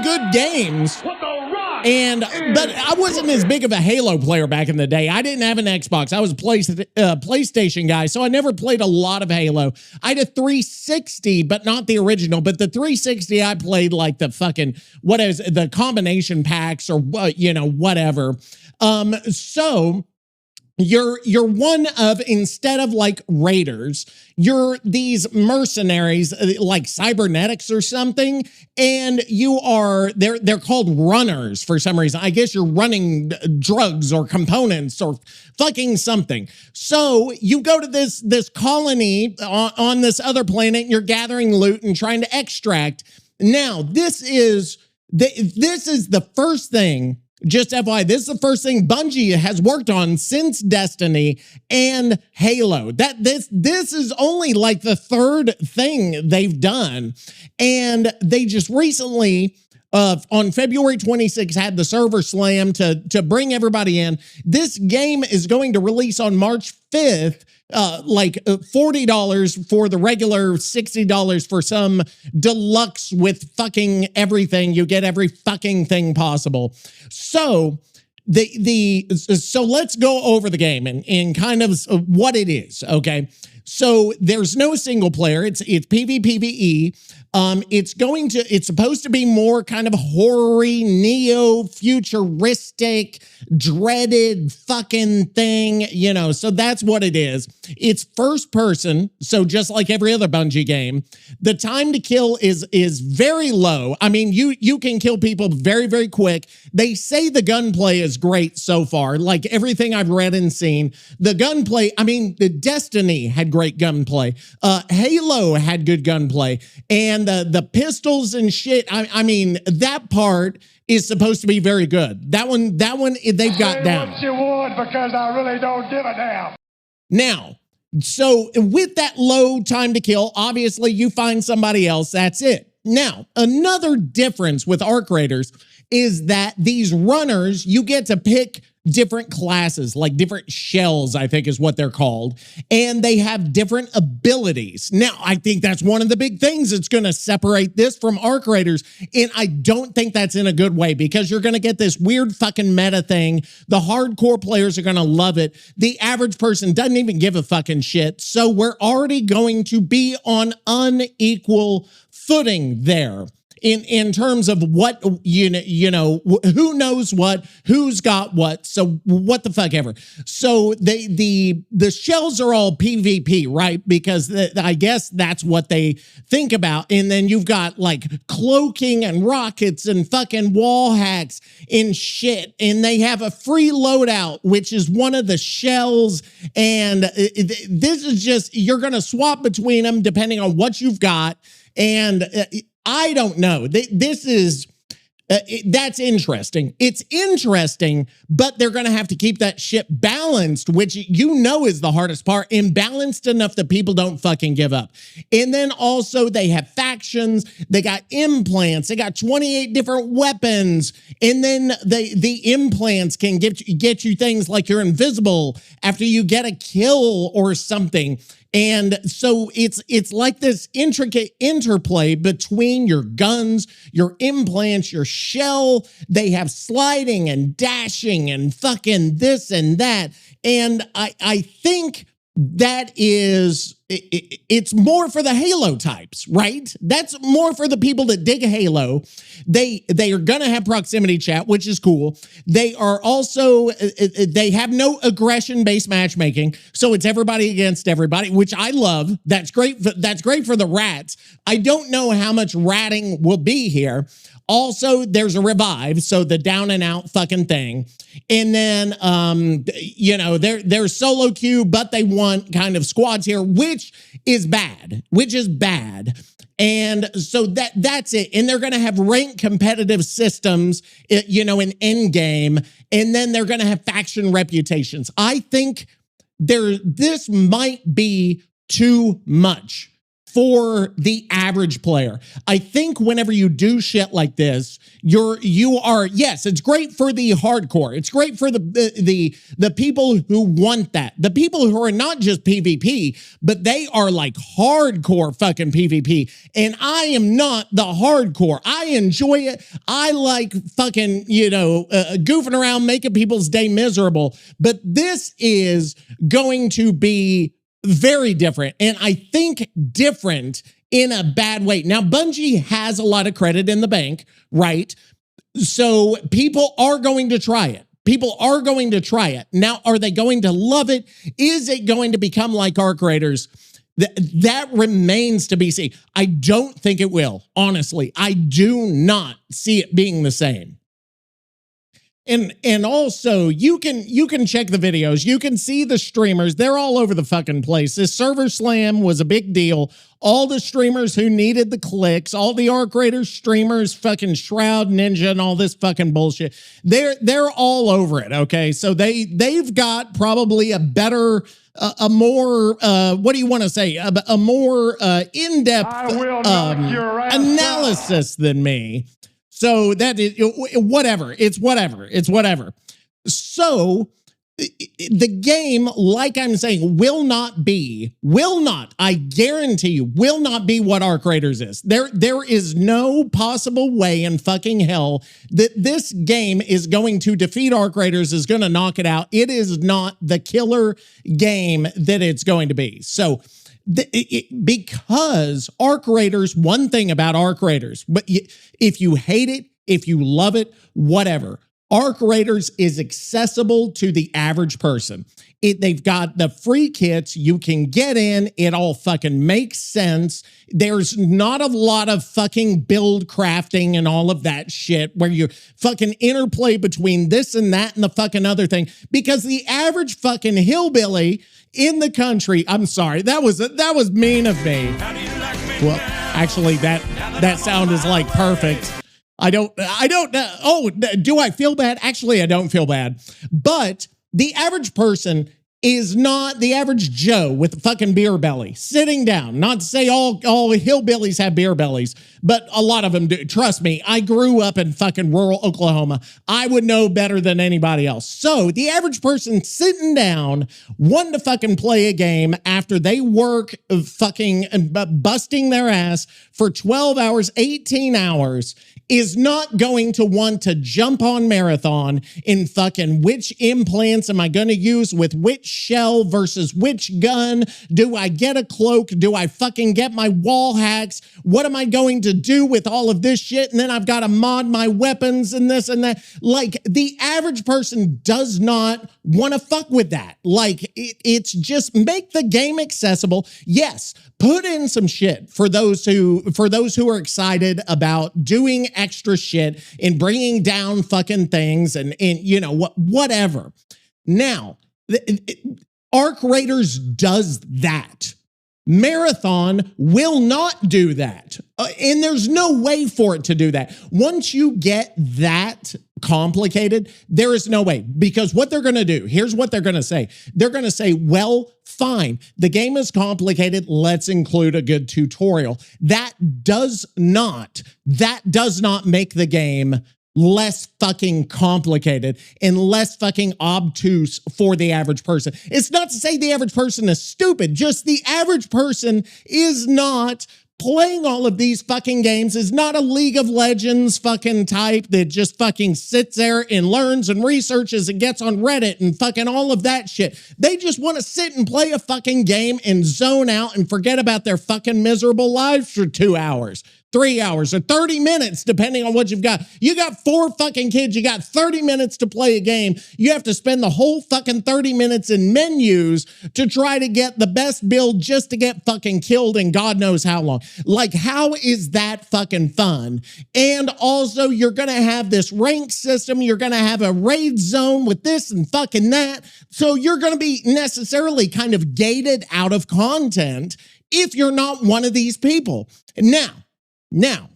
good games. But I wasn't as big of a Halo player back in the day. I didn't have an Xbox. I was a PlayStation guy, so I never played a lot of Halo. I had a 360, but not the original. But the 360, I played like the fucking, the combination packs or, whatever. So you're one of, instead of like raiders, you're these mercenaries like cybernetics or something, and they're called runners for some reason. I guess you're running drugs or components or fucking something. So you go to this colony on this other planet, and you're gathering loot and trying to extract. Now, this is the first thing. Just FYI, this is the first thing Bungie has worked on since Destiny and Halo. This is only like the third thing they've done. And they just recently, on February 26th, had the server slam to bring everybody in. This game is going to release on March 5th. Like $40 for the regular, $60 for some deluxe with fucking everything. You get every fucking thing possible. So so let's go over the game and kind of what it is. Okay. So there's no single player. It's PvPvE. It's supposed to be more kind of horror-y, neo-futuristic, dreaded fucking thing, so that's what it is. It's first person, so just like every other Bungie game. The time to kill is very low. I mean, you can kill people very, very quick. They say the gunplay is great so far, like everything I've read and seen. The gunplay, I mean, the Destiny had great gunplay. Halo had good gunplay. And the pistols and shit, I mean, that part is supposed to be very good. That one they've got down. What you want, because I really don't give a damn. Now, So with that low time to kill, obviously you find somebody else, that's it. Now, another difference with Arc Raiders is that these runners, you get to pick different classes, like different shells, I think is what they're called, and they have different abilities. Now, I think that's one of the big things that's going to separate this from Arc Raiders, and I don't think that's in a good way, because you're going to get this weird fucking meta thing. The hardcore players are going to love it. The average person doesn't even give a fucking shit, so we're already going to be on unequal footing there. In terms of what, you know, who knows what, who's got what, so what the fuck ever. So the shells are all PvP, right? Because I guess that's what they think about. And then you've got like cloaking and rockets and fucking wall hacks and shit. And they have a free loadout, which is one of the shells. And this is just, you're going to swap between them depending on what you've got. And I don't know. This is, that's interesting. It's interesting, but they're going to have to keep that shit balanced, which you know is the hardest part, and balanced enough that people don't fucking give up. And then also they have factions, they got implants, they got 28 different weapons, and then the implants can get you things like you're invisible after you get a kill or something. And so it's like this intricate interplay between your guns, your implants, your shell. They have sliding and dashing and fucking this and that. And I think that is, it's more for the Halo types, right? That's more for the people that dig Halo. They are going to have proximity chat, which is cool. They are also, they have no aggression-based matchmaking, so it's everybody against everybody, which I love. That's great. That's great for the rats. I don't know how much ratting will be here. Also, there's a revive, so the down and out fucking thing. And then, you know, there's solo queue, but they want kind of squads here, which is bad. And so that's it. And they're going to have ranked competitive systems, you know, in endgame. And then they're going to have faction reputations. I think this might be too much for the average player. I think whenever you do shit like this, you are, yes, it's great for the hardcore. It's great for the people who want that. The people who are not just PvP, but they are like hardcore fucking PvP. And I am not the hardcore. I enjoy it. I like fucking, you know, goofing around, making people's day miserable. But this is going to be very different, and I think different in a bad way. Now, Bungie has a lot of credit in the bank, right? So people are going to try it. People are going to try it. Now, are they going to love it? Is it going to become like Arc Raiders? That remains to be seen. I don't think it will, honestly. I do not see it being the same. And also, you can check the videos. You can see the streamers. They're all over the fucking place. This server slam was a big deal. All the streamers who needed the clicks, all the Arc Raiders streamers, fucking Shroud, Ninja, and all this fucking bullshit. They're all over it, okay? So they've got probably a better, a more, what do you want to say? A more in-depth analysis than me. So that is whatever. It's whatever. So the game, like I'm saying, will not, I guarantee you, will not be what Arc Raiders is. There is no possible way in fucking hell that this game is going to defeat Arc Raiders, is going to knock it out. It is not the killer game that it's going to be. So because Arc Raiders, one thing about Arc Raiders, but if you hate it, if you love it, whatever, Arc Raiders is accessible to the average person. They've got the free kits. You can get in. It all fucking makes sense. There's not a lot of fucking build crafting and all of that shit where you fucking interplay between this and that and the fucking other thing, because the average fucking hillbilly in the country, I'm sorry, that was mean of me. Well, actually, that sound is like perfect. I don't, oh, do I feel bad? Actually, I don't feel bad. But the average person is not the average Joe with a fucking beer belly sitting down. Not to say all hillbillies have beer bellies, but a lot of them do. Trust me, I grew up in fucking rural Oklahoma. I would know better than anybody else. So the average person sitting down wanting to fucking play a game after they work fucking busting their ass for 12 hours, 18 hours, is not going to want to jump on Marathon in fucking which implants am I going to use with which shell versus which gun? Do I get a cloak? Do I fucking get my wall hacks? What am I going to do with all of this shit? And then I've got to mod my weapons and this and that. Like, the average person does not want to fuck with that. Like, it's just make the game accessible. Yes, put in some shit for those who are excited about doing extra shit and bringing down fucking things and you know whatever. Now, Arc Raiders does that. Marathon will not do that. And there's no way for it to do that. Once you get that complicated, there is no way. Because what they're going to do, here's what they're going to say. They're going to say, well, fine, the game is complicated. Let's include a good tutorial. That does not make the game less fucking complicated and less fucking obtuse for the average person. It's not to say the average person is stupid, just the average person is not playing all of these fucking games, is not a League of Legends fucking type that just fucking sits there and learns and researches and gets on Reddit and fucking all of that shit. They just want to sit and play a fucking game and zone out and forget about their fucking miserable lives for 2 hours. 3 hours or 30 minutes, depending on what you've got. You got 4 fucking kids. You got 30 minutes to play a game. You have to spend the whole fucking 30 minutes in menus to try to get the best build just to get fucking killed in God knows how long. Like, how is that fucking fun? And also, you're going to have this rank system. You're going to have a raid zone with this and fucking that. So you're going to be necessarily kind of gated out of content if you're not one of these people. Now,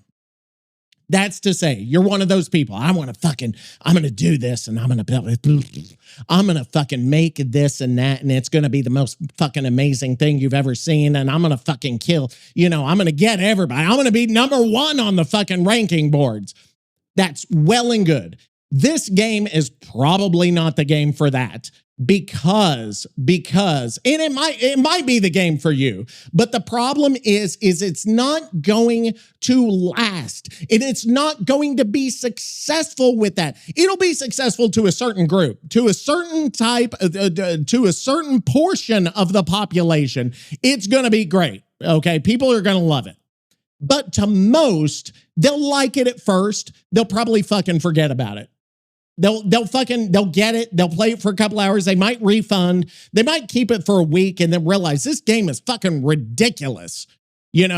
that's to say, you're one of those people. I'm going to do this and I'm going to fucking make this and that. And it's going to be the most fucking amazing thing you've ever seen. And I'm going to fucking kill, I'm going to get everybody. I'm going to be #1 on the fucking ranking boards. That's well and good. This game is probably not the game for that. Because and it might be the game for you, but the problem is it's not going to last and it's not going to be successful with that. It'll be successful to a certain group, to a certain type, to a certain portion of the population. It's going to be great. Okay. People are going to love it. But to most, they'll like it at first. They'll probably fucking forget about it. They'll get it. They'll play it for a couple hours. They might refund. They might keep it for a week and then realize this game is fucking ridiculous. It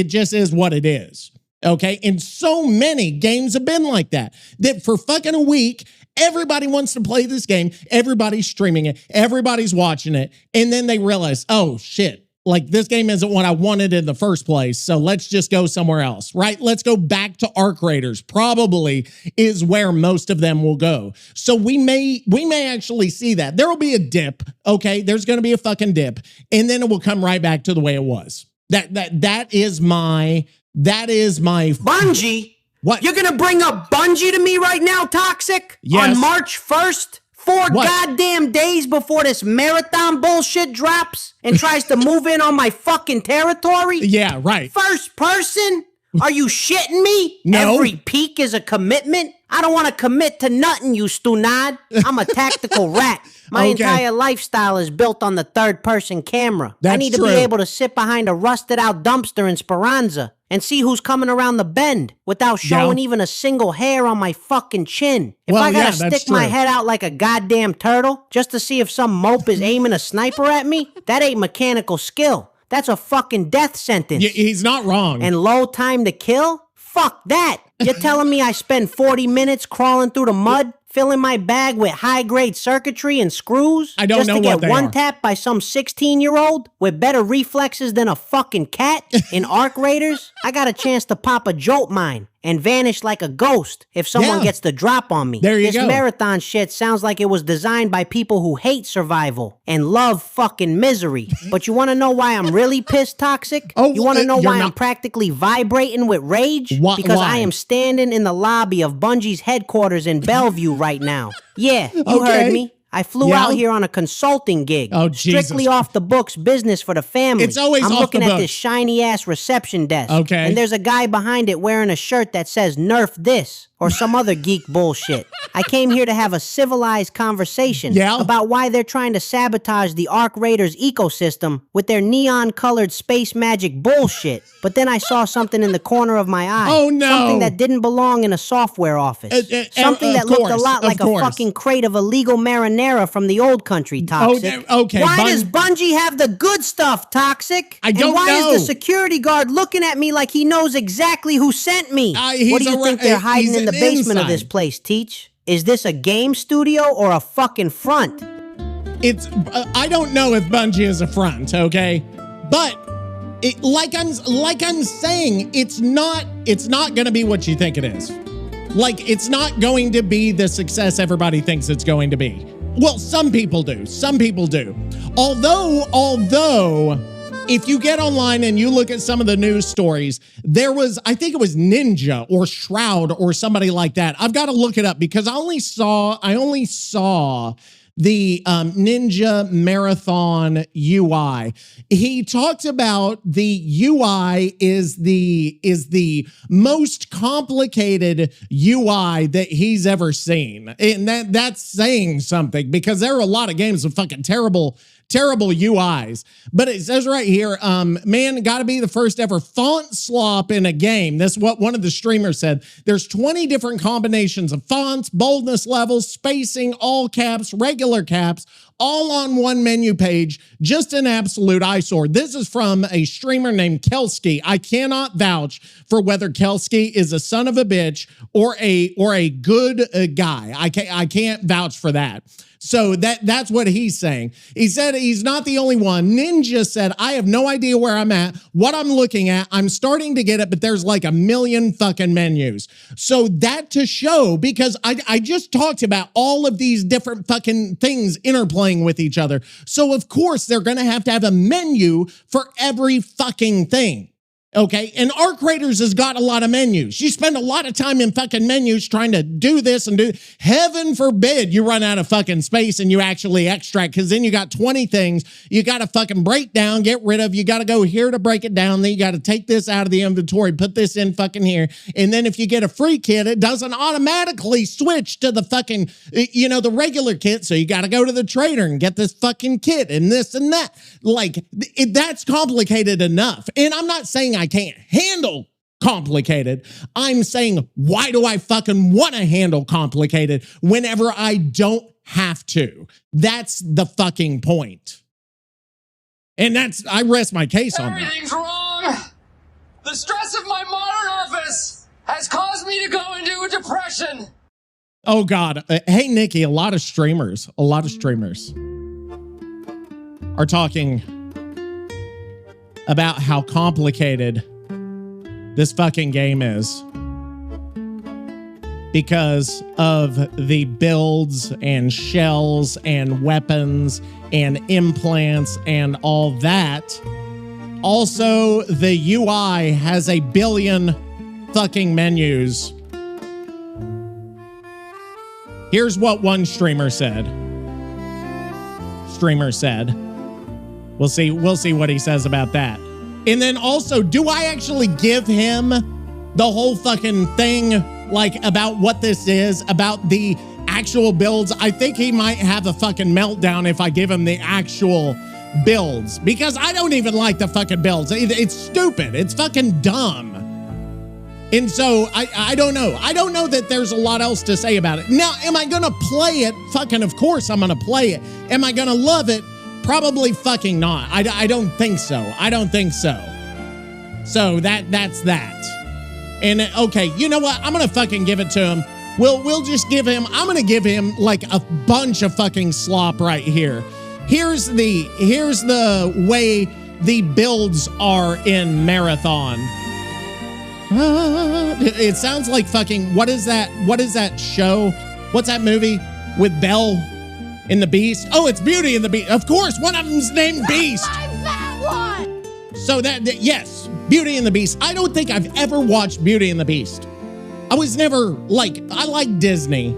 just is what it is. Okay. And so many games have been like that for fucking a week, everybody wants to play this game. Everybody's streaming it. Everybody's watching it. And then they realize, oh shit. Like, this game isn't what I wanted in the first place, so let's just go somewhere else, right? Let's go back to Arc Raiders, probably is where most of them will go. So we may actually see that. There will be a dip, okay? There's going to be a fucking dip, and then it will come right back to the way it was. That is my Bungie? What? You're going to bring up Bungie to me right now, Toxic? Yes. On March 1st? 4 goddamn days before this marathon bullshit drops and tries to move in on my fucking territory? Yeah, right. First person? Are you shitting me? No. Every peak is a commitment? I don't want to commit to nothing, you stunad. I'm a tactical rat. My entire lifestyle is built on the third-person camera. I need to be able to sit behind a rusted-out dumpster in Speranza and see who's coming around the bend without showing even a single hair on my fucking chin. If I gotta stick my head out like a goddamn turtle just to see if some mope is aiming a sniper at me, that ain't mechanical skill. That's a fucking death sentence. Yeah, he's not wrong. And low time to kill? Fuck that. You're telling me I spend 40 minutes crawling through the mud, filling my bag with high-grade circuitry and screws? I don't know what they are. Just to get one-tapped by some 16-year-old with better reflexes than a fucking cat in Arc Raiders? I got a chance to pop a jolt mine and vanish like a ghost if someone gets the drop on me. There you go. This marathon shit sounds like it was designed by people who hate survival and love fucking misery. But you want to know why I'm really pissed, Toxic? You want to know why I'm practically vibrating with rage? Because I am standing in the lobby of Bungie's headquarters in Bellevue right now. Yeah, you heard me. I flew out here on a consulting gig. Strictly off the books business for the family. It's always I'm off looking the at books. this shiny-ass reception desk. Okay. And there's a guy behind it wearing a shirt that says Nerf this or some other geek bullshit. I came here to have a civilized conversation about why they're trying to sabotage the Arc Raiders ecosystem with their neon-colored space magic bullshit. But then I saw something in the corner of my eye. Oh, no. Something that didn't belong in a software office. Something that looked a lot like a fucking crate of illegal marinara from the old country, Toxic. Okay, why does Bungie have the good stuff, Toxic? I don't and why know. is the security guard looking at me like he knows exactly who sent me? What do you think they're hiding in the basement of this place, Teach? Is this a game studio or a fucking front? It's I don't know if Bungie is a front, okay? But like I'm saying, it's not going to be what you think it is. Like, it's not going to be the success everybody thinks it's going to be. Well, some people do. Some people do. Although if you get online and you look at some of the news stories, there was, I think it was Ninja or Shroud or somebody like that. I've got to look it up because I only saw the Ninja Marathon UI. He talked about the UI is the most complicated UI that he's ever seen. And that's saying something because there are a lot of games with fucking terrible UIs. But it says right here, man, gotta be the first ever font slop in a game. That's what one of the streamers said. There's 20 different combinations of fonts, boldness levels, spacing, all caps, regular caps, all on one menu page. Just an absolute eyesore. This is from a streamer named Kelsky. I cannot vouch for whether Kelsky is a son of a bitch or a good guy. I can't vouch for that. So that's what he's saying. He said he's not the only one. Ninja said, I have no idea where I'm at, what I'm looking at. I'm starting to get it, but there's like a million fucking menus. So that to show, because I just talked about all of these different fucking things interplaying with each other. So of course they're going to have a menu for every fucking thing. Okay, and Arc Raiders has got a lot of menus. You spend a lot of time in fucking menus trying to do this and do. Heaven forbid you run out of fucking space and you actually extract, because then you got 20 things you got to fucking break down, get rid of. You got to go here to break it down. Then you got to take this out of the inventory, put this in fucking here. And then if you get a free kit, it doesn't automatically switch to the fucking, the regular kit. So you got to go to the trader and get this fucking kit and this and that. Like, that's complicated enough. And I'm not saying I can't handle complicated. I'm saying, why do I fucking want to handle complicated whenever I don't have to? That's the fucking point. And I rest my case on that. Everything's wrong. The stress of my modern office has caused me to go into a depression. Oh God. Hey, Nikki, a lot of streamers are talking about how complicated this fucking game is because of the builds and shells and weapons and implants and all that. Also, the UI has a billion fucking menus. Here's what one streamer said. We'll see what he says about that. And then also, do I actually give him the whole fucking thing, like, about what this is, about the actual builds? I think he might have a fucking meltdown if I give him the actual builds, because I don't even like the fucking builds. It's stupid. It's fucking dumb. And so I don't know. I don't know that there's a lot else to say about it. Now, am I going to play it? Fucking of course I'm going to play it. Am I going to love it? Probably fucking not. I don't think so. I don't think so. So that's that. And okay, you know what? I'm going to fucking give it to him. We'll just give him, I'm going to give him like a bunch of fucking slop right here. Here's the way the builds are in Marathon. It sounds like fucking, what is that show? What's that movie with Belle and the Beast? Oh, it's Beauty and the Beast. Of course, one of them's named Beast. That one. So yes, Beauty and the Beast. I don't think I've ever watched Beauty and the Beast. I was never I like Disney.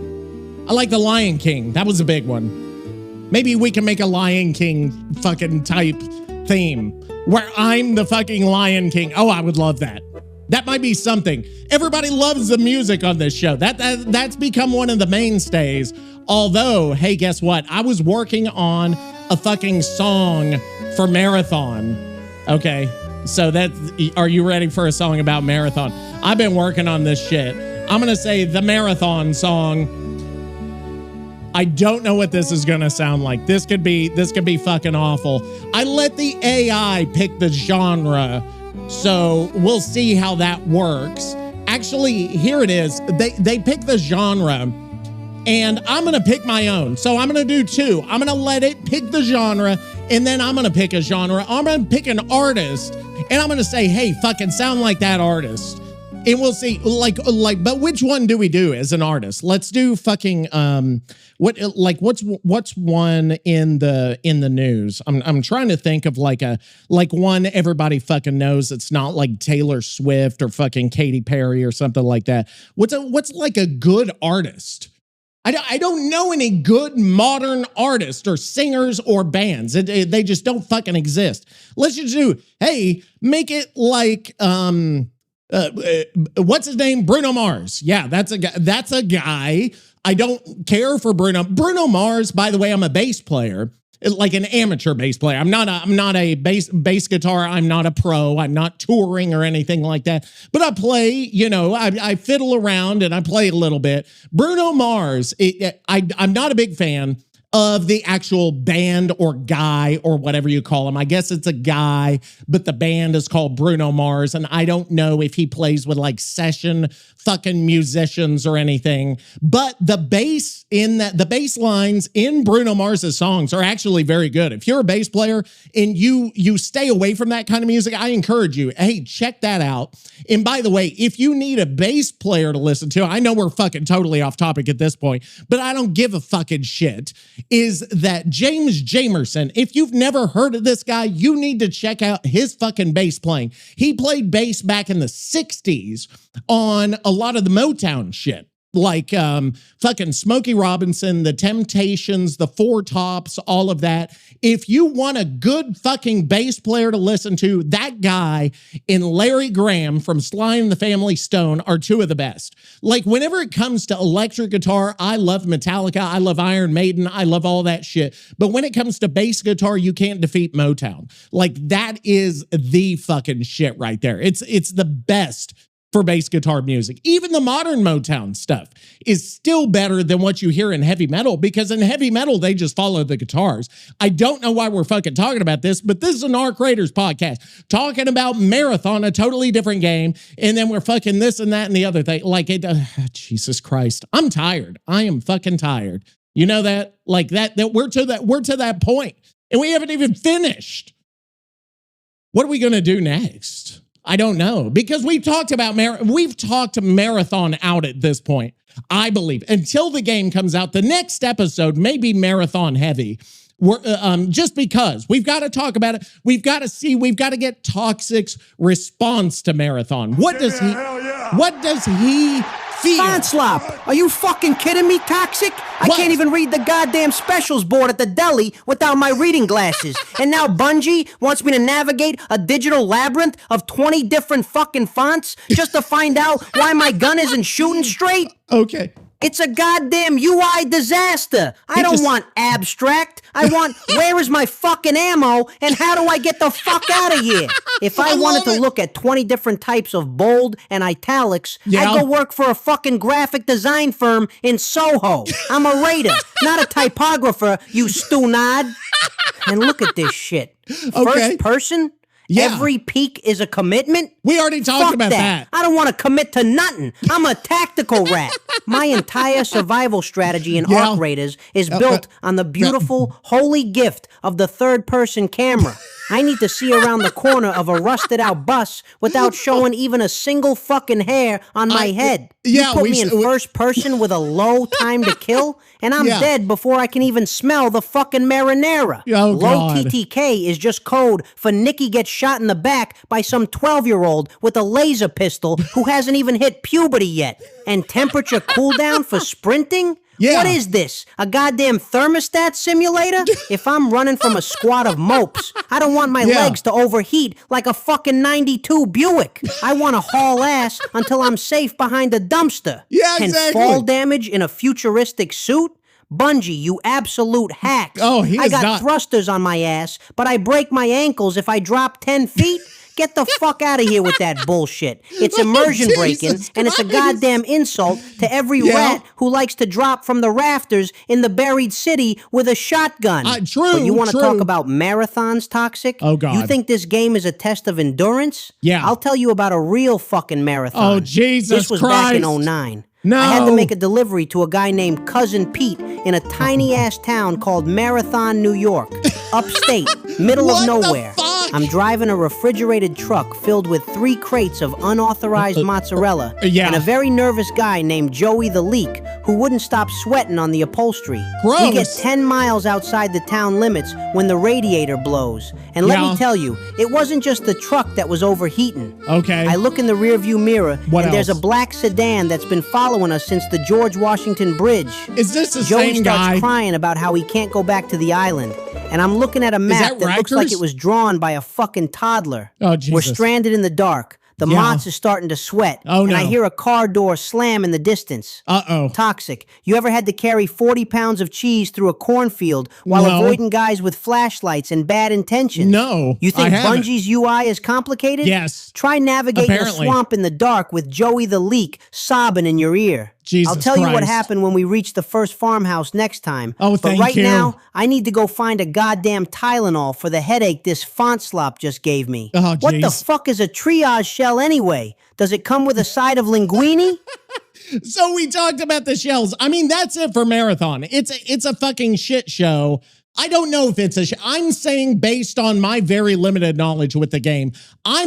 I like The Lion King. That was a big one. Maybe we can make a Lion King fucking type theme where I'm the fucking Lion King. Oh, I would love that. That might be something. Everybody loves the music on this show. That's become one of the mainstays. Although, hey, guess what? I was working on a fucking song for Marathon. Okay, so are you ready for a song about Marathon? I've been working on this shit. I'm gonna say the Marathon song. I don't know what this is gonna sound like. This could be fucking awful. I let the AI pick the genre, so we'll see how that works. Actually, here it is. They pick the genre, and I'm gonna pick my own. So I'm gonna do two. I'm gonna let it pick the genre, and then I'm gonna pick a genre. I'm gonna pick an artist, and I'm gonna say, hey, fucking sound like that artist. And we'll see, but which one do we do as an artist? Let's do fucking what's one in the news? I'm trying to think of like one everybody fucking knows. It's not like Taylor Swift or fucking Katy Perry or something like that. What's like a good artist? I don't know any good modern artists or singers or bands. They just don't fucking exist. Let's just do, hey, make it like what's his name? Bruno Mars. Yeah, that's a guy. I don't care for Bruno Mars. By the way, I'm a bass player, like an amateur bass player. I'm not a bass guitar. I'm not a pro. I'm not touring or anything like that. But I play, I fiddle around and I play a little bit. Bruno Mars, I'm not a big fan of the actual band or guy or whatever you call him. I guess it's a guy, but the band is called Bruno Mars, and I don't know if he plays with like session fucking musicians or anything. But the bass lines in Bruno Mars's songs are actually very good. If you're a bass player and you stay away from that kind of music, I encourage you, hey, check that out. And by the way, if you need a bass player to listen to, I know we're fucking totally off topic at this point, but I don't give a fucking shit, is that James Jamerson. If you've never heard of this guy, you need to check out his fucking bass playing. He played bass back in the 60s on a lot of the Motown shit, like fucking Smokey Robinson, The Temptations, the Four Tops, all of that. If you want a good fucking bass player to listen to, that guy and Larry Graham from Sly and the Family Stone are two of the best. Like, whenever it comes to electric guitar, I love Metallica, I love Iron Maiden, I love all that shit. But when it comes to bass guitar, you can't defeat Motown. Like, that is the fucking shit right there. It's the best for bass guitar music. Even the modern Motown stuff is still better than what you hear in heavy metal, because in heavy metal, they just follow the guitars. I don't know why we're fucking talking about this, but this is an Arc Raiders podcast talking about Marathon, a totally different game. And then we're fucking this and that and the other thing. Like, Jesus Christ. I'm tired. I am fucking tired. You know that? Like that we're to that point and we haven't even finished. What are we going to do next? I don't know, because we've talked Marathon out at this point. I believe until the game comes out, the next episode may be Marathon heavy. We're just because we've got to talk about it. We've got to get Toxic's response to Marathon. What does he feel? Slop, are you fucking kidding me, Toxic? I can't even read the goddamn specials board at the deli without my reading glasses. And now Bungie wants me to navigate a digital labyrinth of 20 different fucking fonts just to find out why my gun isn't shooting straight? Okay. It's a goddamn UI disaster. I don't want abstract. I want, where is my fucking ammo and how do I get the fuck out of here? If I wanted to look at 20 different types of bold and italics, I'd go work for a fucking graphic design firm in Soho. I'm a raider, not a typographer, you stunad. And look at this shit. First person? Yeah. Every peak is a commitment? We already talked about that. I don't want to commit to nothing. I'm a tactical rat. My entire survival strategy in Arc Raiders is built on the beautiful, holy gift of the third-person camera. I need to see around the corner of a rusted out bus without showing even a single fucking hair on my head. Yeah, you put me in first person with a low time to kill, and I'm dead before I can even smell the fucking marinara. Oh, low God. TTK is just code for Nicky gets shot in the back by some 12-year-old with a laser pistol who hasn't even hit puberty yet. And temperature cooldown for sprinting? Yeah. What is this? A goddamn thermostat simulator? If I'm running from a squad of mopes, I don't want my legs to overheat like a fucking 92 Buick. I want to haul ass until I'm safe behind a dumpster. Yeah, And exactly. fall damage in a futuristic suit? Bungie, you absolute hack. Oh, he I is got not. thrusters on my ass, but I break my ankles if I drop 10 feet? Get the fuck out of here with that bullshit. It's immersion breaking, and it's a goddamn insult to every rat who likes to drop from the rafters in the buried city with a shotgun. True, But you want to true. talk about marathons, Toxic? Oh, God. You think this game is a test of endurance? Yeah. I'll tell you about a real fucking marathon. Oh, Jesus This was Christ. back in 09. No. I had to make a delivery to a guy named Cousin Pete in a tiny-ass town called Marathon, New York. Upstate, middle What of the nowhere. fuck? I'm driving a refrigerated truck filled with 3 crates of unauthorized mozzarella yeah. and a very nervous guy named Joey the Leak who wouldn't stop sweating on the upholstery. Gross. We get 10 miles outside the town limits when the radiator blows. And let Yeah. me tell you, it wasn't just the truck that was overheating. Okay. I look in the rearview mirror, What and there's a else? black sedan that's been following us since the George Washington Bridge. Is this the Joey same starts guy? crying about how he can't go back to the island. And I'm looking at a map that looks like Rikers? it was drawn by a fucking toddler. Oh, Jesus. We're stranded in the dark. The Yeah. Mott's is starting to sweat. Oh, and no. I hear a car door slam in the distance. Uh-oh. Toxic. You ever had to carry 40 pounds of cheese through a cornfield while No. avoiding guys with flashlights and bad intentions? No, You think I haven't. Bungie's UI is complicated? Yes. Try navigating Apparently. a swamp in the dark with Joey the Leak sobbing in your ear. Jesus I'll tell you what Christ. happened when we reach the first farmhouse next time. Oh, but thank right you. now, I need to go find a goddamn Tylenol for the headache this font slop just gave me. Oh, what the jeez. fuck is a triage shell anyway? Does it come with a side of linguine? So we talked about the shells. I mean, that's it for Marathon. It's a fucking shit show. I don't know if it's I'm saying based on my very limited knowledge with the game, I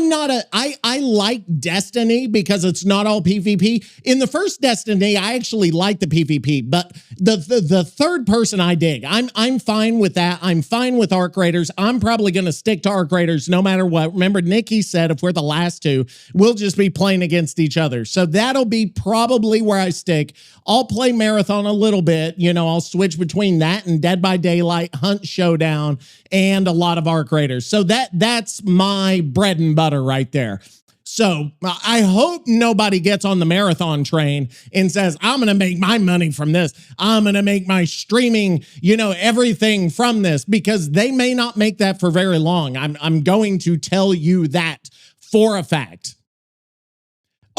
like Destiny because it's not all PvP. In the first Destiny, I actually like the PvP, but the third person I dig. I'm fine with that. I'm fine with Arc Raiders. I'm probably going to stick to Arc Raiders no matter what. Remember, Nicky said if we're the last two, we'll just be playing against each other. So that'll be probably where I stick. I'll play Marathon a little bit. You know, I'll switch between that and Dead by Daylight, Hunt Showdown, and a lot of Arc Raiders. So that's my bread and butter right there. So I hope nobody gets on the Marathon train and says, I'm going to make my money from this. I'm going to make my streaming, everything from this, because they may not make that for very long. I'm going to tell you that for a fact.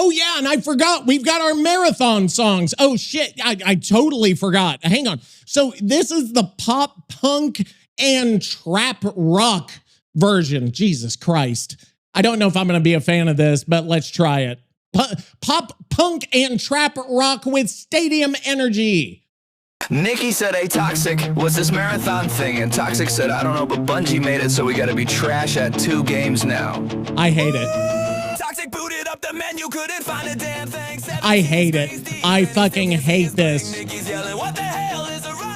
Oh, yeah, and I forgot. We've got our Marathon songs. Oh, shit. I totally forgot. Hang on. So this is the pop, punk, and trap rock version. Jesus Christ. I don't know if I'm going to be a fan of this, but let's try it. Pop, punk, and trap rock with stadium energy. Nicky said, hey, Toxic, what's this marathon thing? And Toxic said, I don't know, but Bungie made it, so we gotta be trash at 2 games now. I hate it. Toxic booted up the menu, couldn't find a damn thing. I hate it. I fucking hate this.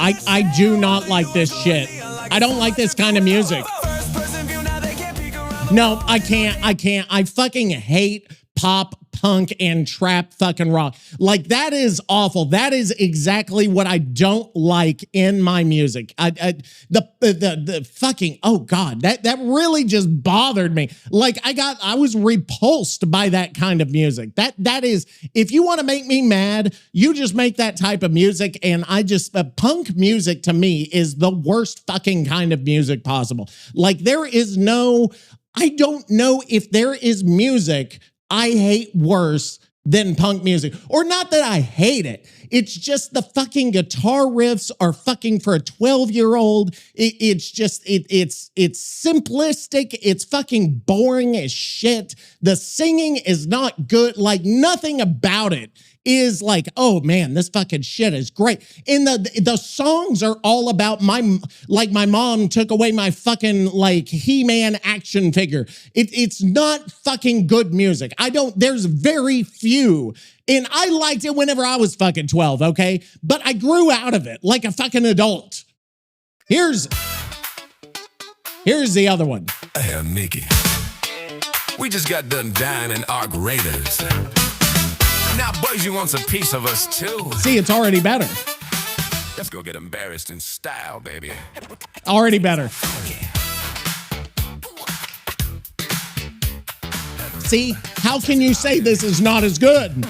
I do not like this shit. I don't like this kind of music. No, I can't. I fucking hate pop, punk, and trap fucking rock. Like, that is awful. That is exactly what I don't like in my music. The fucking, oh God, that really just bothered me. Like, I was repulsed by that kind of music. That is, if you want to make me mad, you just make that type of music. And punk music to me is the worst fucking kind of music possible. Like, I don't know if there is music I hate worse than punk music. Or not that I hate it. It's just the fucking guitar riffs are fucking for a 12-year-old. It's simplistic. It's fucking boring as shit. The singing is not good. Like nothing about it is like, oh man, this fucking shit is great. And the songs are all about my mom took away my fucking like He-Man action figure. It's not fucking good music. There's very few. And I liked it whenever I was fucking 12, okay? But I grew out of it like a fucking adult. Here's the other one. Hey, Nicky. We just got done dining Arc Raiders. Now Bungie wants a piece of us too. See, it's already better. Let's go get embarrassed in style, baby. Already better. See, how can you say this is not as good?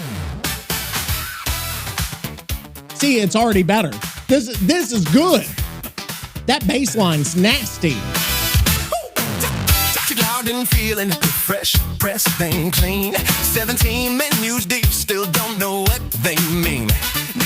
See, it's already better. This is good. That bass line's nasty. Loud and feeling fresh, pressed and clean. 17 menus deep, still don't know what they mean.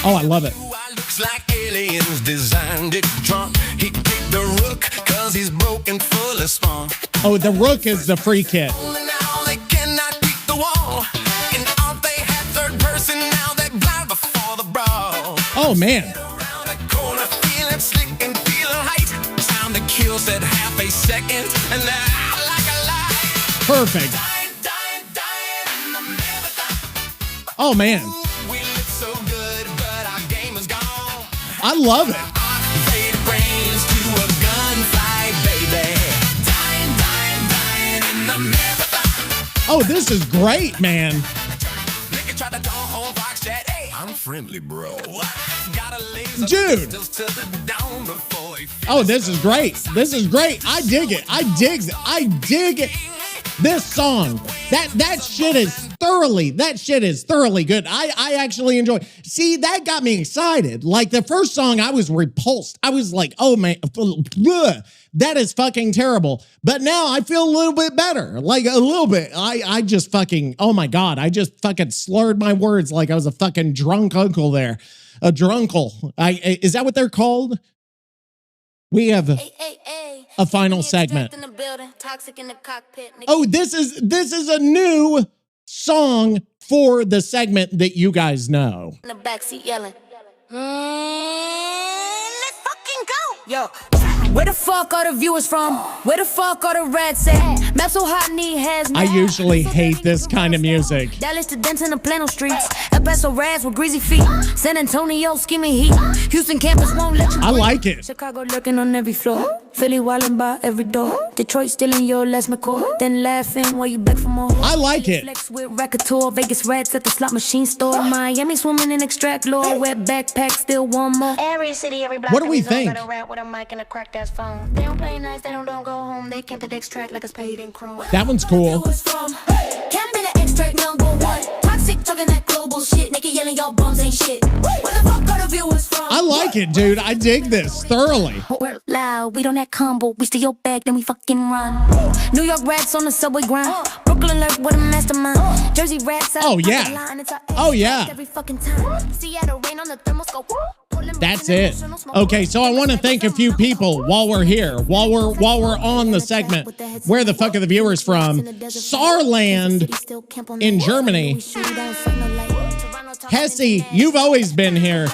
Oh, I love it. Looks like aliens designed it drunk. He kicked the rook cause he's broken full of spawn. Oh, the rook is the free kit. Now they cannot beat the wall. And all they had third person, now they blind before the brawl. Oh, man. Around the corner, feeling slick and feeling height. Time to kill said half a second, and now perfect. Oh man. I love it. Oh, this is great, man. I'm friendly, bro. Dude. Oh, this is great. This is great. I dig it. I dig it. This song, that shit is thoroughly good. I actually enjoy. See, that got me excited. Like the first song, I was repulsed. I was like, oh man, that is fucking terrible. But now I feel a little bit better, like a little bit. I just fucking, oh my God, I just fucking slurred my words like I was a fucking drunk uncle there. A drunkle. Is that what they're called? We have a final segment. Oh, this is a new song for the segment that you guys know. In the backseat yelling. Let's fucking go. Yo. Where the fuck are the viewers from? Where the fuck are the rats at? Map so hot, need has. I usually hate this kind of music. Dallas to Dente in the Plano streets. El Paso Rats with greasy feet. San Antonio scheming heat. Houston campus won't let you. I like it. Chicago lurking on every floor. Philly wildin' by every door. Detroit stealing your last McCoy. Then laughing while you beg for more. I like it. Flex with Rocketeer. Vegas Rats at the slot machine store. Miami swimming in extract lore. Wet backpack, still one more. Every city, every block. What do we think? Phone. They don't play nice, they don't go home. They kept the extract like it's paid in chrome. That one's cool. Can't be the extract #1. Toxic talking that global shit. Nigga yelling y'all bums ain't shit. Where the fuck are the viewers from? I like it, dude. I dig this thoroughly. We're loud, we don't act humble. We steal your bag, then we fucking run. New York rats on the subway grind. Brooklyn lurk with a mastermind. Jersey rats out. Oh yeah. Oh yeah. Every fucking time. Seattle rain on the thermoscope. That's it. Okay, so I want to thank a few people while we're here, while we're on the segment. Where the fuck are the viewers from? Saarland in Germany. Hesse, you've always been here.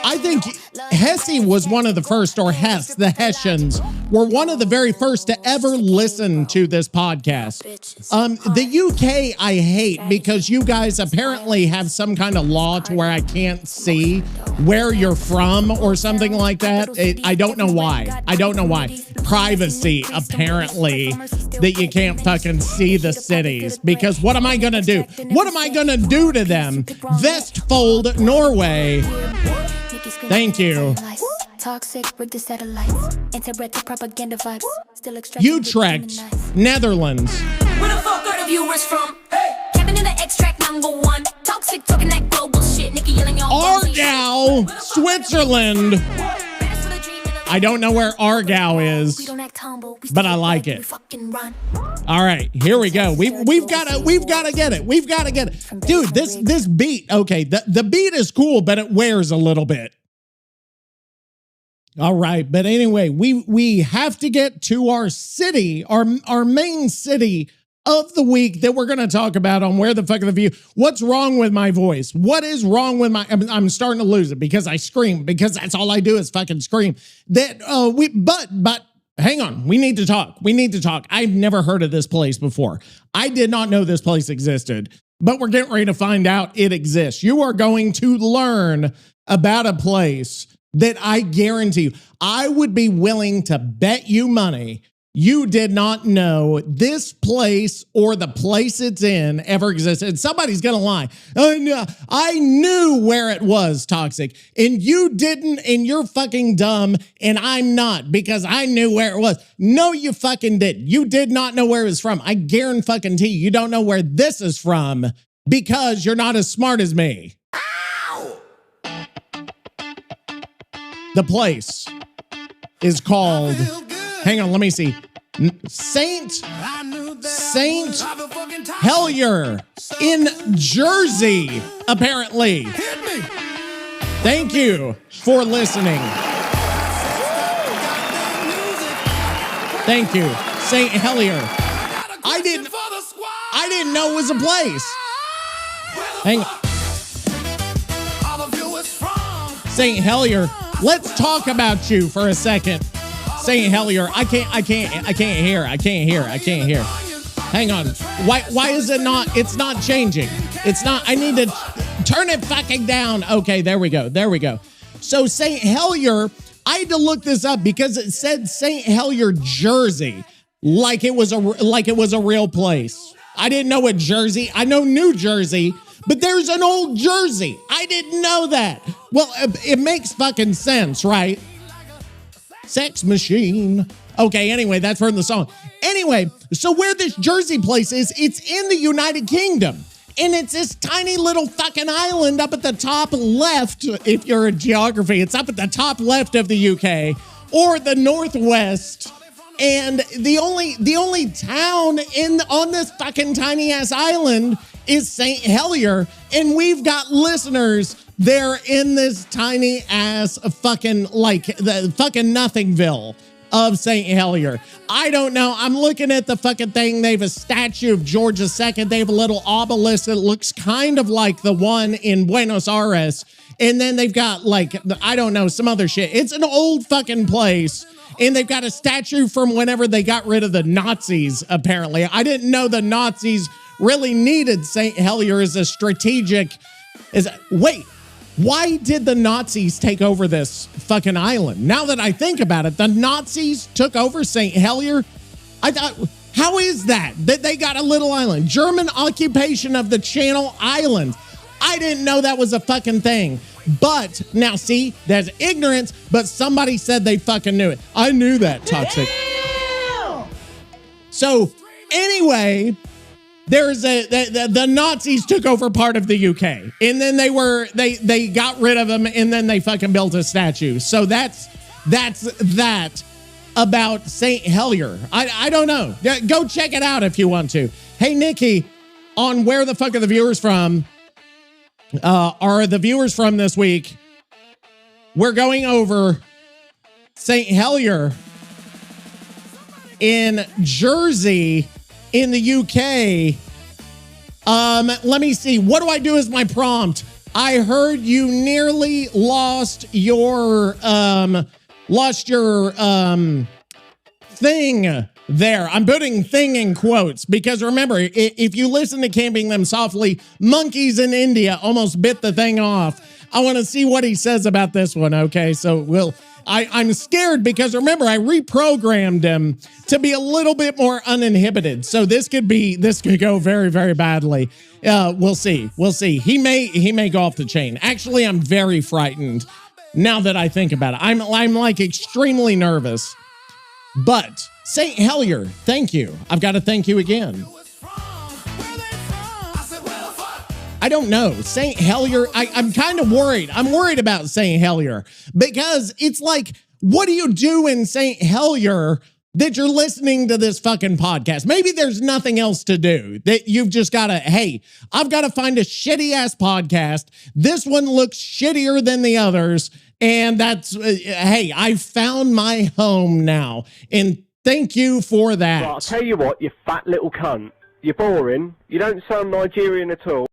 I think Hesse was one of the first, or Hess, the Hessians, were one of the very first to ever listen to this podcast. The UK I hate because you guys apparently have some kind of law to where I can't see where you're from or something like that. I don't know why. I don't know why. Privacy, apparently, that you can't fucking see the cities. Because what am I going to do? What am I going to do to them? Vestfold, Norway. Thank you. Toxic with the satellites. Anti-Brexit propaganda vibes. Still Utrecht, Netherlands. Where the fuck are the viewers from? Hey! Cabin in the extract #1. Toxic talking that global shit. Nicky yelling y'all. Aargau, Switzerland. I don't know where Argyle is, but I like it. All right, here we go. We've got to get it. We've got to get it. Dude, this beat, okay, the beat is cool, but it wears a little bit. All right, but anyway, we have to get to our city, our main city of the week that we're going to talk about on Where the Fuck Are the View. What's wrong with my voice? What is wrong with I'm starting to lose it because I scream, because that's all I do is fucking scream. But hang on, we need to talk. I've never heard of this place before. I did not know this place existed, but we're getting ready to find out it exists. You are going to learn about a place that I guarantee you, I would be willing to bet you money you did not know this place or the place it's in ever existed. And somebody's going to lie. I knew where it was, Toxic. And you didn't, and you're fucking dumb, and I'm not, because I knew where it was. No, you fucking did. You did not know where it was from. I guarantee you don't know where this is from because you're not as smart as me. Ow! The place is called... Hang on, let me see. Saint Helier in Jersey, apparently. Thank you for listening. Thank you, Saint Helier. I didn't know it was a place. Hang on. Saint Helier, let's talk about you for a second. Saint Helier, I can't hear. Hang on. Why is it not? It's not changing. It's not. I need to turn it fucking down. Okay, there we go. So Saint Helier, I had to look this up because it said Saint Helier, Jersey, like it was a real place. I didn't know what Jersey. I know New Jersey, but there's an old Jersey. I didn't know that. Well, it makes fucking sense, right? Sex machine. Okay, anyway, that's from the song. Anyway, so where this Jersey place is, it's in the United Kingdom. And it's this tiny little fucking island up at the top left, if you're in geography. It's up at the top left of the UK or the Northwest. And the only town on this fucking tiny ass island is Saint Helier. And we've got listeners there in this tiny ass fucking, like, the fucking Nothingville of Saint Helier. I don't know. I'm looking at the fucking thing. They have a statue of George II. They have a little obelisk that looks kind of like the one in Buenos Aires. And then they've got, like, I don't know, some other shit. It's an old fucking place. And they've got a statue from whenever they got rid of the Nazis, apparently. I didn't know the Nazis really needed Saint Helier as a strategic... Wait. Why did the Nazis take over this fucking island? Now that I think about it, the Nazis took over Saint Helier. I thought, how is that they got a little island? German occupation of the Channel Islands. I didn't know that was a fucking thing. But now see, there's ignorance, but somebody said they fucking knew it. I knew that, Toxic. So anyway, there's the Nazis took over part of the UK, and then they got rid of them, and then they fucking built a statue. So that's that about Saint Helier. I don't know. Go check it out if you want to. Hey, Nikki, on Where the Fuck Are the Viewers From? Are the viewers from this week? We're going over Saint Helier in Jersey in the UK. Let me see. What do I do as my prompt? I heard you nearly lost your thing there. I'm putting thing in quotes because remember, if you listen to Camping Them Softly, monkeys in India almost bit the thing off. I want to see what he says about this one. Okay, so I'm scared because remember, I reprogrammed him to be a little bit more uninhibited. So this could go very, very badly. We'll see. He may go off the chain. Actually, I'm very frightened now that I think about it. I'm like extremely nervous. But Saint Helier, thank you. I've got to thank you again. I don't know. Saint Helier, I'm kind of worried. I'm worried about Saint Helier because it's like what do you do in St. Helier that you're listening to this fucking podcast? Maybe there's nothing else to do, that you've just got to, hey, I've got to find a shitty ass podcast. This one looks shittier than the others. And that's, hey, I found my home now. And thank you for that. Well, I'll tell you what, you fat little cunt. You're boring. You don't sound Nigerian at all.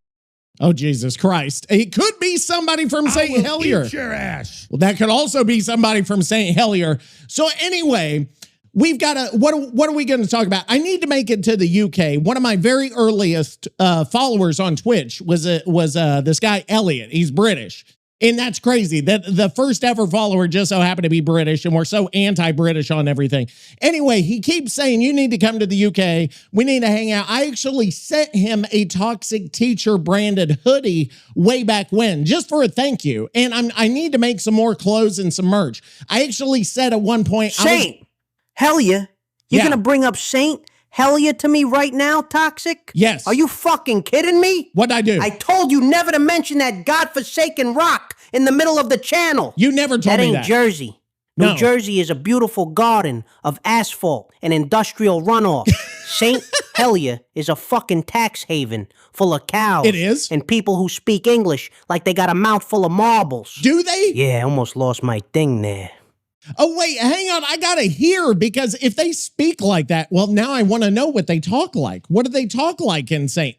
Oh, Jesus Christ. It could be somebody from St. Helier. Eat your ass. Well, that could also be somebody from St. Helier. So anyway, we've got to, what are we going to talk about? I need to make it to the UK. One of my very earliest followers on Twitch was this guy, Elliot. He's British. And that's crazy that the first ever follower just so happened to be British, and we're so anti-British on everything. Anyway, he keeps saying, you need to come to the UK. We need to hang out. I actually sent him a Toxic Teacher branded hoodie way back when, just for a thank you. And I need to make some more clothes and some merch. I actually said at one point, Saint Helier, you're going to bring up Saint Helier to me right now, Toxic? Yes. Are you fucking kidding me? What'd I do? I told you never to mention that godforsaken rock in the middle of the channel. You never told me that. That ain't Jersey. No. New Jersey is a beautiful garden of asphalt and industrial runoff. St. Helier is a fucking tax haven full of cows. It is? And people who speak English like they got a mouthful of marbles. Do they? Yeah, I almost lost my thing there. Oh, wait, hang on. I got to hear, because if they speak like that, well, now I want to know what they talk like. What do they talk like in St.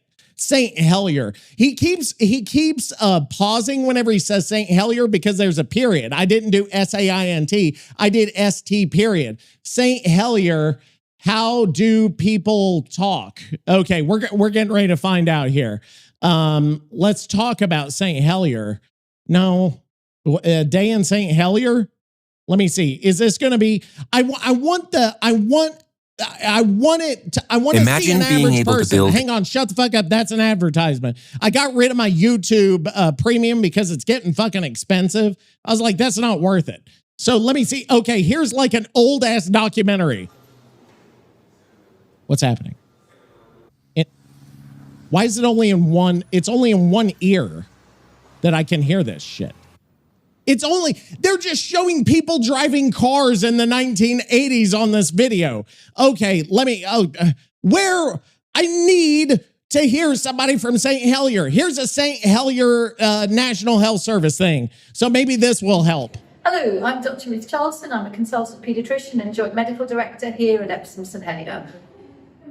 Helier? He keeps pausing whenever he says St. Helier because there's a period. I didn't do S-A-I-N-T. I did S-T period. St. Helier, how do people talk? Okay, we're getting ready to find out here. Let's talk about St. Helier. No, day in St. Helier? Let me see. Is this going to be? I want to see an average person. Hang on, shut the fuck up. That's an advertisement. I got rid of my YouTube premium because it's getting fucking expensive. I was like, that's not worth it. So let me see. Okay, here's like an old ass documentary. What's happening? Why is it only in one? It's only in one ear that I can hear this shit. They're just showing people driving cars in the 1980s on this video. Okay, where I need to hear somebody from St. Helier. Here's a St. Helier National Health Service thing. So maybe this will help. Hello, I'm Dr. Ruth Charleston. I'm a consultant paediatrician and joint medical director here at Epsom St. Helier.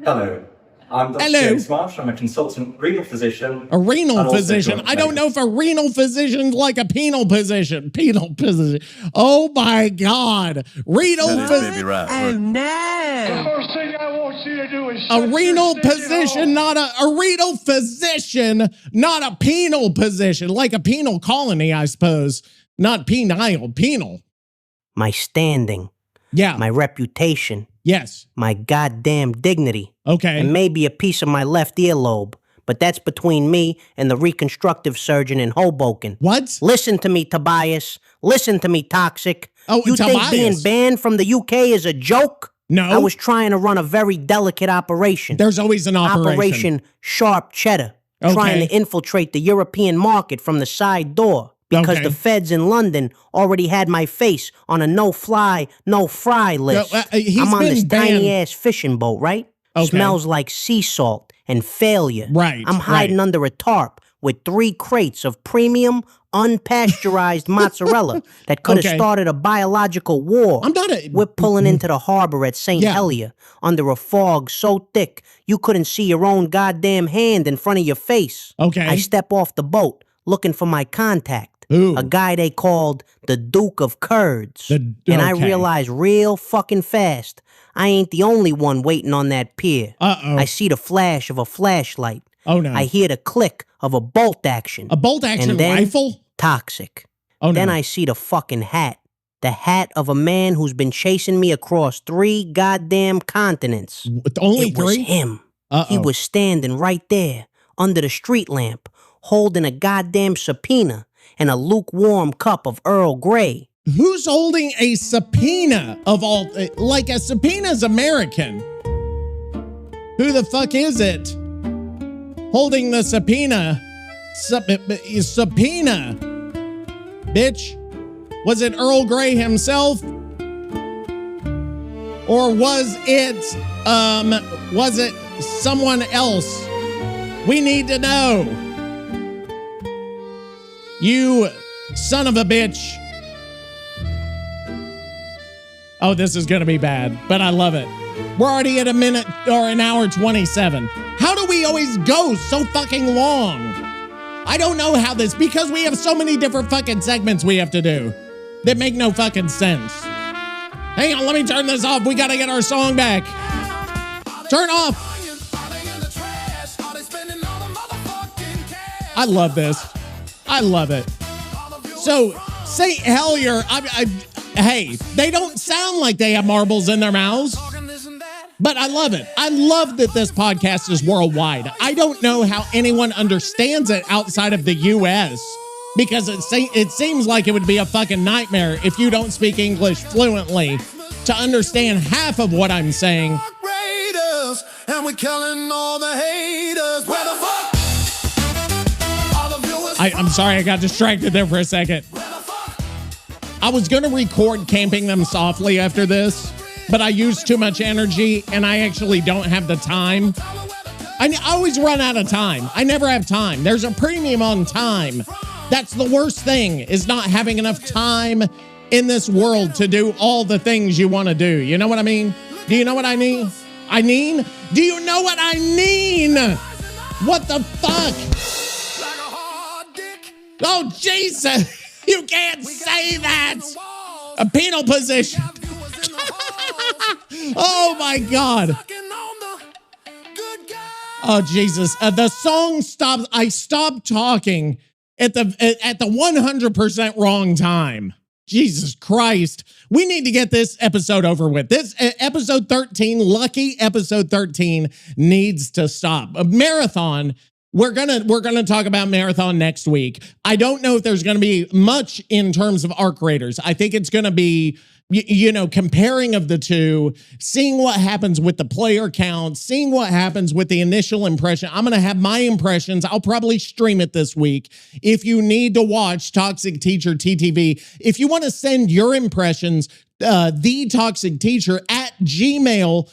Hello. I'm Dr. James Marsh. I'm a consultant renal physician. A renal physician. I don't know if a renal physician's like a penal physician. Penal physician. Oh my God. Renal physician. Oh no. The first thing I want you to do is a renal position, not a renal physician, not a penal position, like a penal colony, I suppose. Not penile, penal. My standing. Yeah. My reputation. Yes. My goddamn dignity. Okay. And maybe a piece of my left earlobe. But that's between me and the reconstructive surgeon in Hoboken. What? Listen to me, Tobias. Listen to me, Toxic. Oh, you Tobias. think being banned from the UK is a joke? No. I was trying to run a very delicate operation. There's always an operation. Operation Sharp Cheddar. Okay. Trying to infiltrate the European market from the side door. Because the feds in London already had my face on a no-fly, no-fry list. I'm on this tiny-ass fishing boat, right? Okay. Smells like sea salt and failure. Right. I'm hiding under a tarp with 3 crates of premium, unpasteurized mozzarella that could have started a biological war. We're pulling into the harbor at St. Helier under a fog so thick you couldn't see your own goddamn hand in front of your face. Okay. I step off the boat looking for my contact. Ooh. A guy they called the Duke of Kurds. And I realized real fucking fast, I ain't the only one waiting on that pier. Uh-oh. I see the flash of a flashlight. Oh, no. I hear the click of a bolt action. A bolt action and then, rifle? Toxic. Oh, no. Then I see the fucking hat. The hat of a man who's been chasing me across 3 goddamn continents. Only 3? It was him. He was standing right there under the street lamp, holding a goddamn subpoena and a lukewarm cup of Earl Grey. Who's holding a subpoena of all? Like a subpoena's American. Who the fuck is it? Holding the subpoena. Subpoena. Bitch. Was it Earl Grey himself? Or was it someone else? We need to know. You son of a bitch. Oh, this is going to be bad, but I love it. We're already at a minute or an hour 27. How do we always go so fucking long? I don't know how this, because we have so many different fucking segments we have to do that make no fucking sense. Hang on, let me turn this off. We got to get our song back. Turn off. I love this. I love it. So, St. Hellier, hey, they don't sound like they have marbles in their mouths, but I love it. I love that this podcast is worldwide. I don't know how anyone understands it outside of the U.S. because it seems like it would be a fucking nightmare if you don't speak English fluently to understand half of what I'm saying. Raiders, and we're killing all the haters. Where the fuck? I'm sorry, I got distracted there for a second. I was going to record Camping Them Softly after this, but I used too much energy and I actually don't have the time. I always run out of time. I never have time. There's a premium on time. That's the worst thing, is not having enough time in this world to do all the things you want to do. You know what I mean? Do you know what I mean? Do you know what I mean? What the fuck? Oh, Jesus. You can't say that. A penal position. Oh, my God. Oh, Jesus. The song stops. I stopped talking at the 100% wrong time. Jesus Christ. We need to get this episode over with. This episode 13, lucky episode 13, needs to stop. A marathon. We're gonna talk about Marathon next week. I don't know if there's gonna be much in terms of arc raiders. I think it's gonna be, you know, comparing of the two, seeing what happens with the player count, seeing what happens with the initial impression. I'm gonna have my impressions. I'll probably stream it this week. If you need to watch Toxic Teacher TTV, if you want to send your impressions, TheToxicTeacher at gmail.com.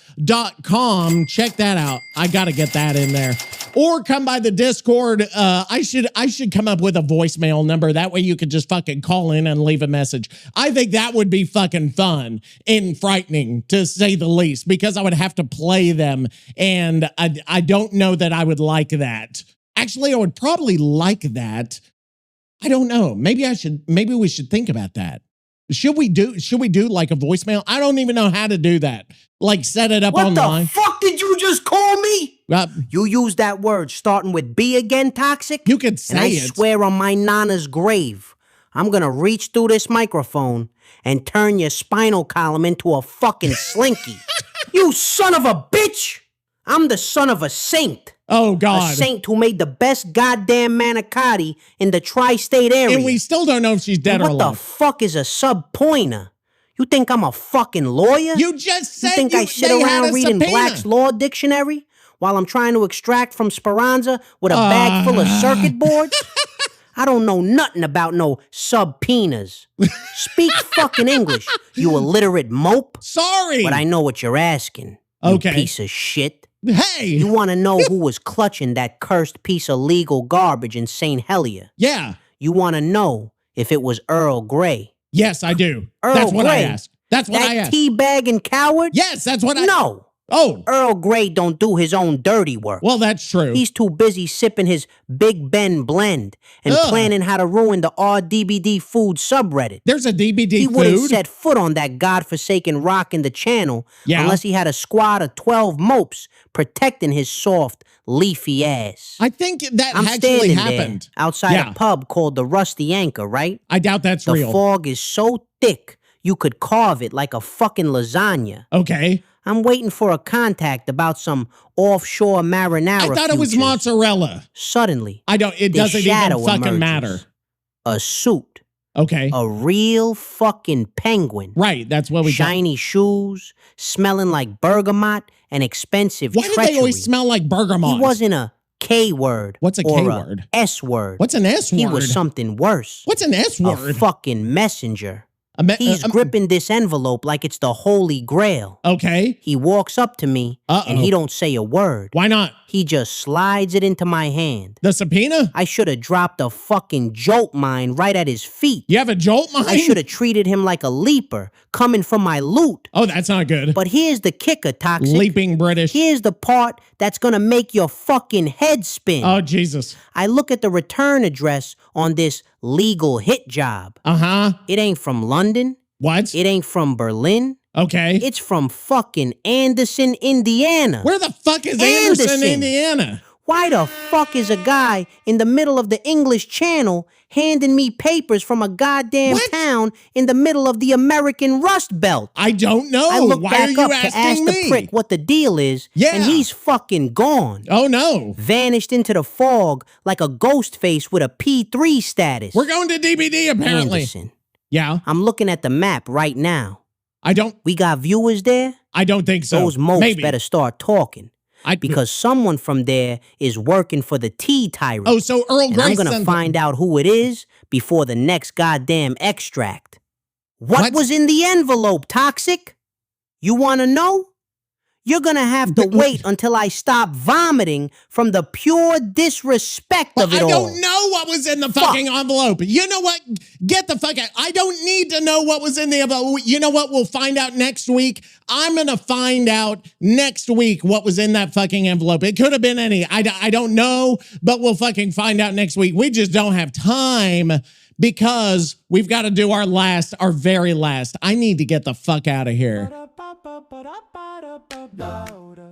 Check that out. I got to get that in there. Or come by the Discord. I should come up with a voicemail number. That way you could just fucking call in and leave a message. I think that would be fucking fun and frightening, to say the least, because I would have to play them. And I don't know that I would like that. Actually, I would probably like that. I don't know. Maybe we should think about that. Should we do like a voicemail? I don't even know how to do that. Like set it up online. What the fuck did you just call me? You use that word starting with B again, Toxic? You could say and I it. swear on my nana's grave, I'm gonna reach through this microphone and turn your spinal column into a fucking slinky. You son of a bitch! I'm the son of a saint. Oh, God. A saint who made the best goddamn manicotti in the tri-state area. And we still don't know if she's dead or alive. What the fuck is a sub-pointer? You think I'm a fucking lawyer? You just said you think I sit around reading Black's Law Dictionary while I'm trying to extract from Speranza with a bag full of circuit boards? I don't know nothing about no subpoenas. Speak fucking English, you illiterate mope. Sorry. But I know what you're asking, you piece of shit. Hey! You want to know who was clutching that cursed piece of legal garbage in St. Hellier? Yeah. You want to know if it was Earl Grey? Yes, I do. Earl That's what Grey. I asked. That's what I asked. That teabagging coward? Yes, that's what I... No. Oh. Earl Grey don't do his own dirty work. Well, that's true. He's too busy sipping his Big Ben blend and planning how to ruin the RDBD food subreddit. There's a DBD He food? wouldn't set foot on that godforsaken rock in the channel unless he had a squad of 12 mopes protecting his soft, leafy ass. I think that I'm actually standing happened. There outside a pub called the Rusty Anchor, right? I doubt that's the real. The fog is so thick, you could carve it like a fucking lasagna. Okay. I'm waiting for a contact about some offshore marinara I thought it was futures. mozzarella. Suddenly, it doesn't even fucking emerges. matter. A suit. Okay. A real fucking penguin. Right, that's what we Shiny shoes, smelling like bergamot and expensive Why do they always smell like bergamot? He wasn't a K word. What's a K word? S word. What's an S word? He was something worse. What's an S word? A fucking messenger. He's gripping this envelope like it's the Holy Grail. Okay. He walks up to me, and he don't say a word. Why not? He just slides it into my hand. The subpoena? I should have dropped a fucking jolt mine right at his feet. You have a jolt mine? I should have treated him like a leaper coming from my loot. Oh, that's not good. But here's the kicker, Toxic. Leaping British. Here's the part that's gonna make your fucking head spin. Oh, Jesus. I look at the return address on this legal hit job. Uh-huh. It ain't from London. What? It ain't from Berlin. Okay. It's from fucking Anderson, Indiana. Where the fuck is Anderson, Indiana? Why the fuck is a guy in the middle of the English Channel handing me papers from a goddamn town in the middle of the American Rust Belt? I don't know. I look Why back are you up to asking ask me? the prick what the deal is, and he's fucking gone. Oh, no. Vanished into the fog like a ghost face with a P3 status. We're going to DBD, apparently. Anderson. Yeah. I'm looking at the map right now. We got viewers there? I don't think so. Those mopes Maybe. better start talking. Because someone from there is working for the tea tyrant. Oh, so Earl Greys I'm gonna Summoned. find out who it is before the next goddamn extract. What was in the envelope, Toxic? You wanna know? You're gonna have to wait until I stop vomiting from the pure disrespect of it all. I don't know what was in the fucking envelope. You know what? Get the fuck out. I don't need to know what was in the envelope. You know what? We'll find out next week. I'm gonna find out next week what was in that fucking envelope. It could have been any. I don't know, but we'll fucking find out next week. We just don't have time because we've got to do our very last. I need to get the fuck out of here.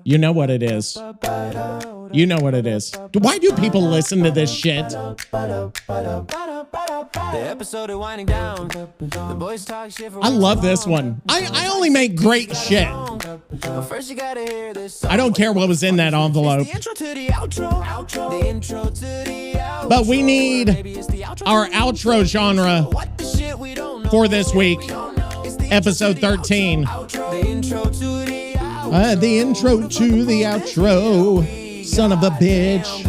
You know what it is. You know what it is. Why do people listen to this shit? I love this one. I only make great shit. I don't care what was in that envelope. But we need our outro genre for this week. Episode 13. The intro to the outro. Son of a bitch.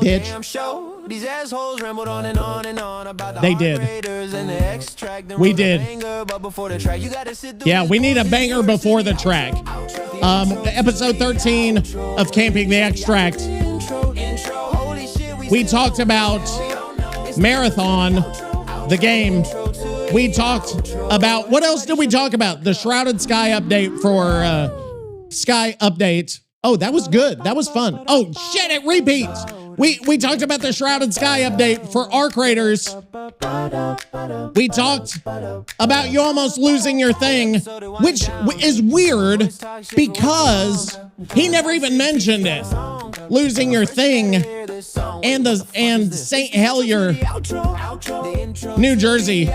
Bitch. These assholes rambled on and on and on about the raiders and the extract. We did. Yeah, we need a banger before the track. Episode 13 of Camping the Extract. We talked about Marathon, the game. We talked about, what else did we talk about? The Shrouded Sky update for Sky Update. Oh, that was good. That was fun. Oh, shit, it repeats. We talked about the Shrouded Sky update for Arc Raiders. We talked about you almost losing your thing, which is weird because he never even mentioned it. Losing your thing and St. Helier, New Jersey.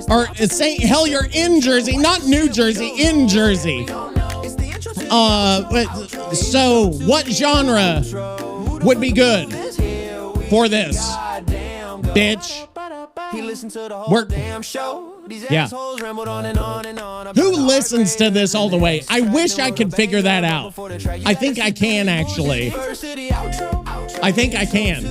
Or St. Helier in Jersey, not New Jersey, in Jersey. So what genre would be good for this? Bitch. Yeah. Who listens to this all the way? I wish I could figure that out. I think I can, actually. I think I can.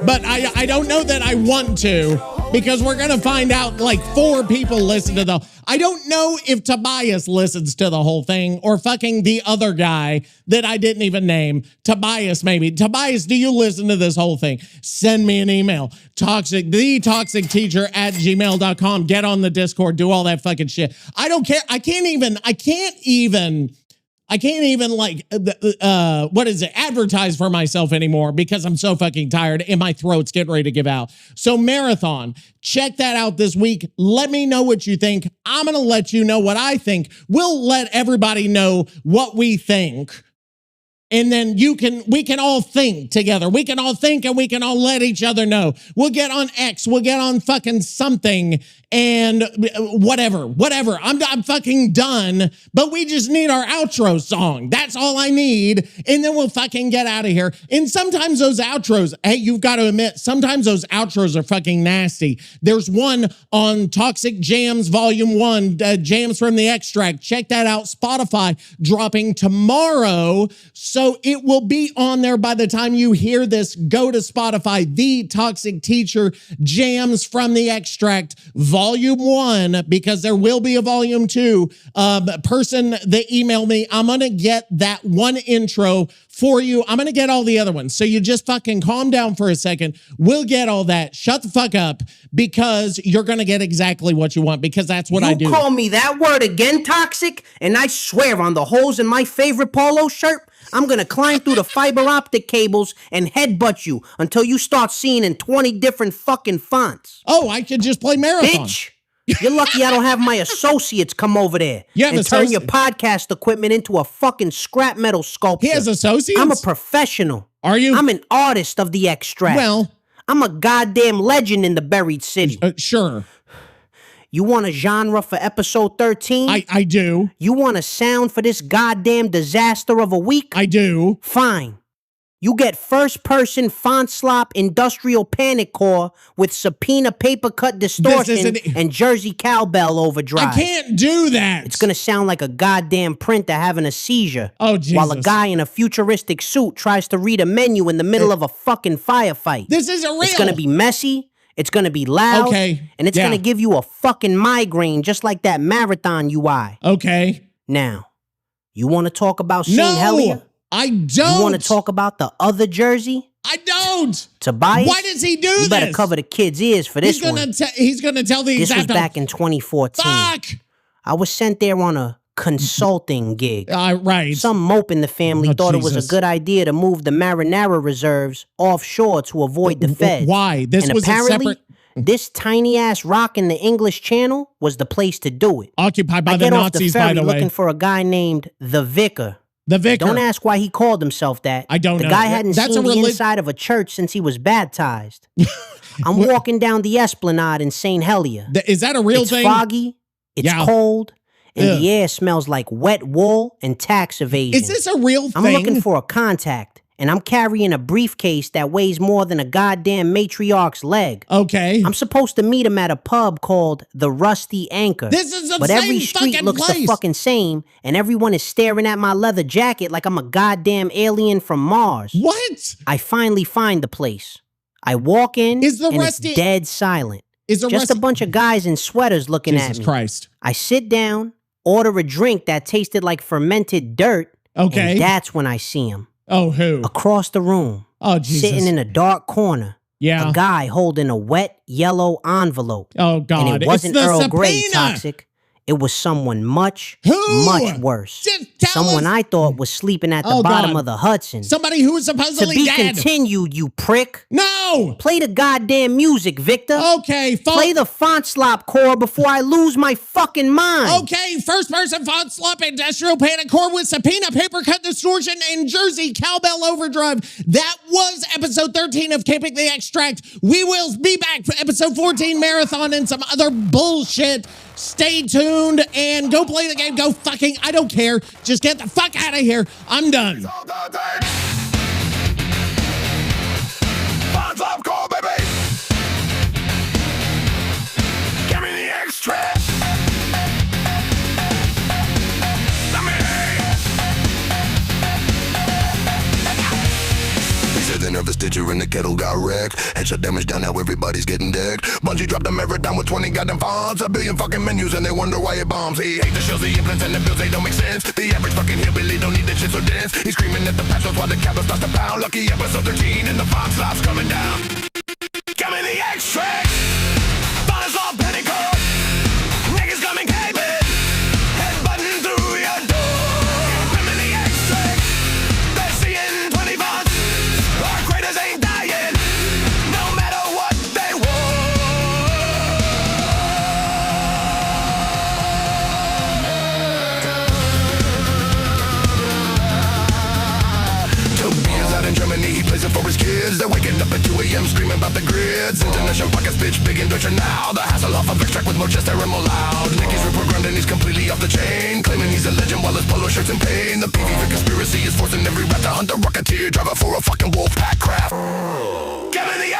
But I don't know that I want to, because we're going to find out like 4 people listen to the... I don't know if Tobias listens to the whole thing or fucking the other guy that I didn't even name. Tobias, maybe. Tobias, do you listen to this whole thing? Send me an email. TheToxicTeacher at gmail.com. Get on the Discord. Do all that fucking shit. I don't care. I can't even like, advertise for myself anymore because I'm so fucking tired and my throat's getting ready to give out. So Marathon, check that out this week. Let me know what you think. I'm going to let you know what I think. We'll let everybody know what we think. And then we can all think together. We can all think and we can all let each other know. We'll get on X. We'll get on fucking something and whatever. I'm fucking done, but we just need our outro song. That's all I need. And then we'll fucking get out of here. And sometimes those outros, hey, you've got to admit, sometimes those outros are fucking nasty. There's one on Toxic Jams Volume 1, Jams from the Extract. Check that out. Spotify dropping tomorrow. So So it will be on there by the time you hear this. Go to Spotify, The Toxic Teacher Jams from the Extract, Volume 1, because there will be a Volume 2. Person that emailed me, I'm going to get that one intro for you. I'm going to get all the other ones. So you just fucking calm down for a second. We'll get all that. Shut the fuck up, because you're going to get exactly what you want, because that's what I do. You call me that word again, Toxic, and I swear on the holes in my favorite polo shirt, I'm going to climb through the fiber optic cables and headbutt you until you start seeing in 20 different fucking fonts. Oh, I could just play Marathon. Bitch. You're lucky I don't have my associates come over there and turn your podcast equipment into a fucking scrap metal sculpture. He has associates? I'm a professional. Are you? I'm an artist of the Extract. Well, I'm a goddamn legend in the buried city. Sure. You want a genre for episode 13? I do. You want a sound for this goddamn disaster of a week? I do. Fine. You get first-person font slop industrial panic core with subpoena paper cut distortion and Jersey cowbell overdrive. I can't do that. It's gonna sound like a goddamn printer having a seizure. Oh, Jesus. While a guy in a futuristic suit tries to read a menu in the middle of a fucking firefight. This isn't real. It's gonna be messy. It's gonna be loud. Okay. And it's gonna give you a fucking migraine just like that Marathon UI. Okay. Now, you want to talk about St. Helia? I don't. You want to talk about the other Jersey? I don't. Tobias? Why does he do this? You better cover the kids' ears for this one. He's gonna tell the exact. This was back in 2014. Fuck! I was sent there on a consulting gig. Right. Some mope in the family thought it was a good idea to move the marinara reserves offshore to avoid the feds. Why? This and was apparently, a separate... This tiny-ass rock in the English Channel was the place to do it. Occupied by I the get Nazis, off the ferry by the way. looking for a guy named the Vicar. The Vicar. Don't ask why he called himself that. I don't know. The guy hadn't That's seen a the inside of a church since he was baptized. I'm walking down the Esplanade in St. Helia. Is that a real thing? It's foggy, it's cold, and the air smells like wet wool and tax evasion. Is this a real thing? I'm looking for a contact, and I'm carrying a briefcase that weighs more than a goddamn matriarch's leg. Okay. I'm supposed to meet him at a pub called the Rusty Anchor. This is the But same every street fucking looks place. the fucking same, and everyone is staring at my leather jacket like I'm a goddamn alien from Mars. What? I finally find the place. I walk in, Is the and Rusty- it's dead silent. Is the Just Rusty- a bunch of guys in sweaters looking at Jesus me. Christ. I sit down, order a drink that tasted like fermented dirt, Okay. and that's when I see him. Oh, who? Across the room, Jesus. sitting in a dark corner, Yeah. a guy holding a wet yellow envelope. Oh, God. And it wasn't It's the Earl Grey, subpoena. Toxic. It was someone much, Who? much worse. Just tell Someone us. I thought was sleeping at the Oh, bottom God. of the Hudson. Somebody who was To supposedly be dead. continued, you prick. No. Play the goddamn music, Victor. Okay. Play the font slop core before I lose my fucking mind. Okay, first person font slop industrial panic core with subpoena paper cut distortion and Jersey cowbell overdrive. That was episode 13 of Keeping the Extract. We will be back for episode 14 marathon and some other bullshit. Stay tuned and go play the game. Go fucking, I don't care. Just get the fuck out of here. I'm done. Font slop core, baby. Give me the extract. He said the nervous stitcher in the kettle got wrecked. Headshot damage down, now everybody's getting decked. Bungie dropped them every down with 20 goddamn fonts. A billion fucking menus and they wonder why it bombs. He hates the shows, the implants and the bills, they don't make sense. The average fucking hillbilly don't need that shit so dense. He's screaming at the patchos while the capital starts to pound. Lucky episode 13 and the font slop's coming down. Give me the extract. Font slop panic code. Niggas coming caping. Head button through your door. Give me the extract. They're seeing 20 fonts. Our creators ain't dying. No matter what they want. Took beers out in Germany, he plays it for his kids. They're waking up at 2 a.m. screaming about the grids. International pockets, bitch, big in Deutscher now. The hassle off of extract with more chest hair and more loud. Nicky's reprogrammed and he's completely off the chain. Claiming he's a legend while his polo shirt's in pain. The PV for conspiracy is forcing every rat to hunt a Rocketeer. Driver for a fucking wolf pack craft. Give me the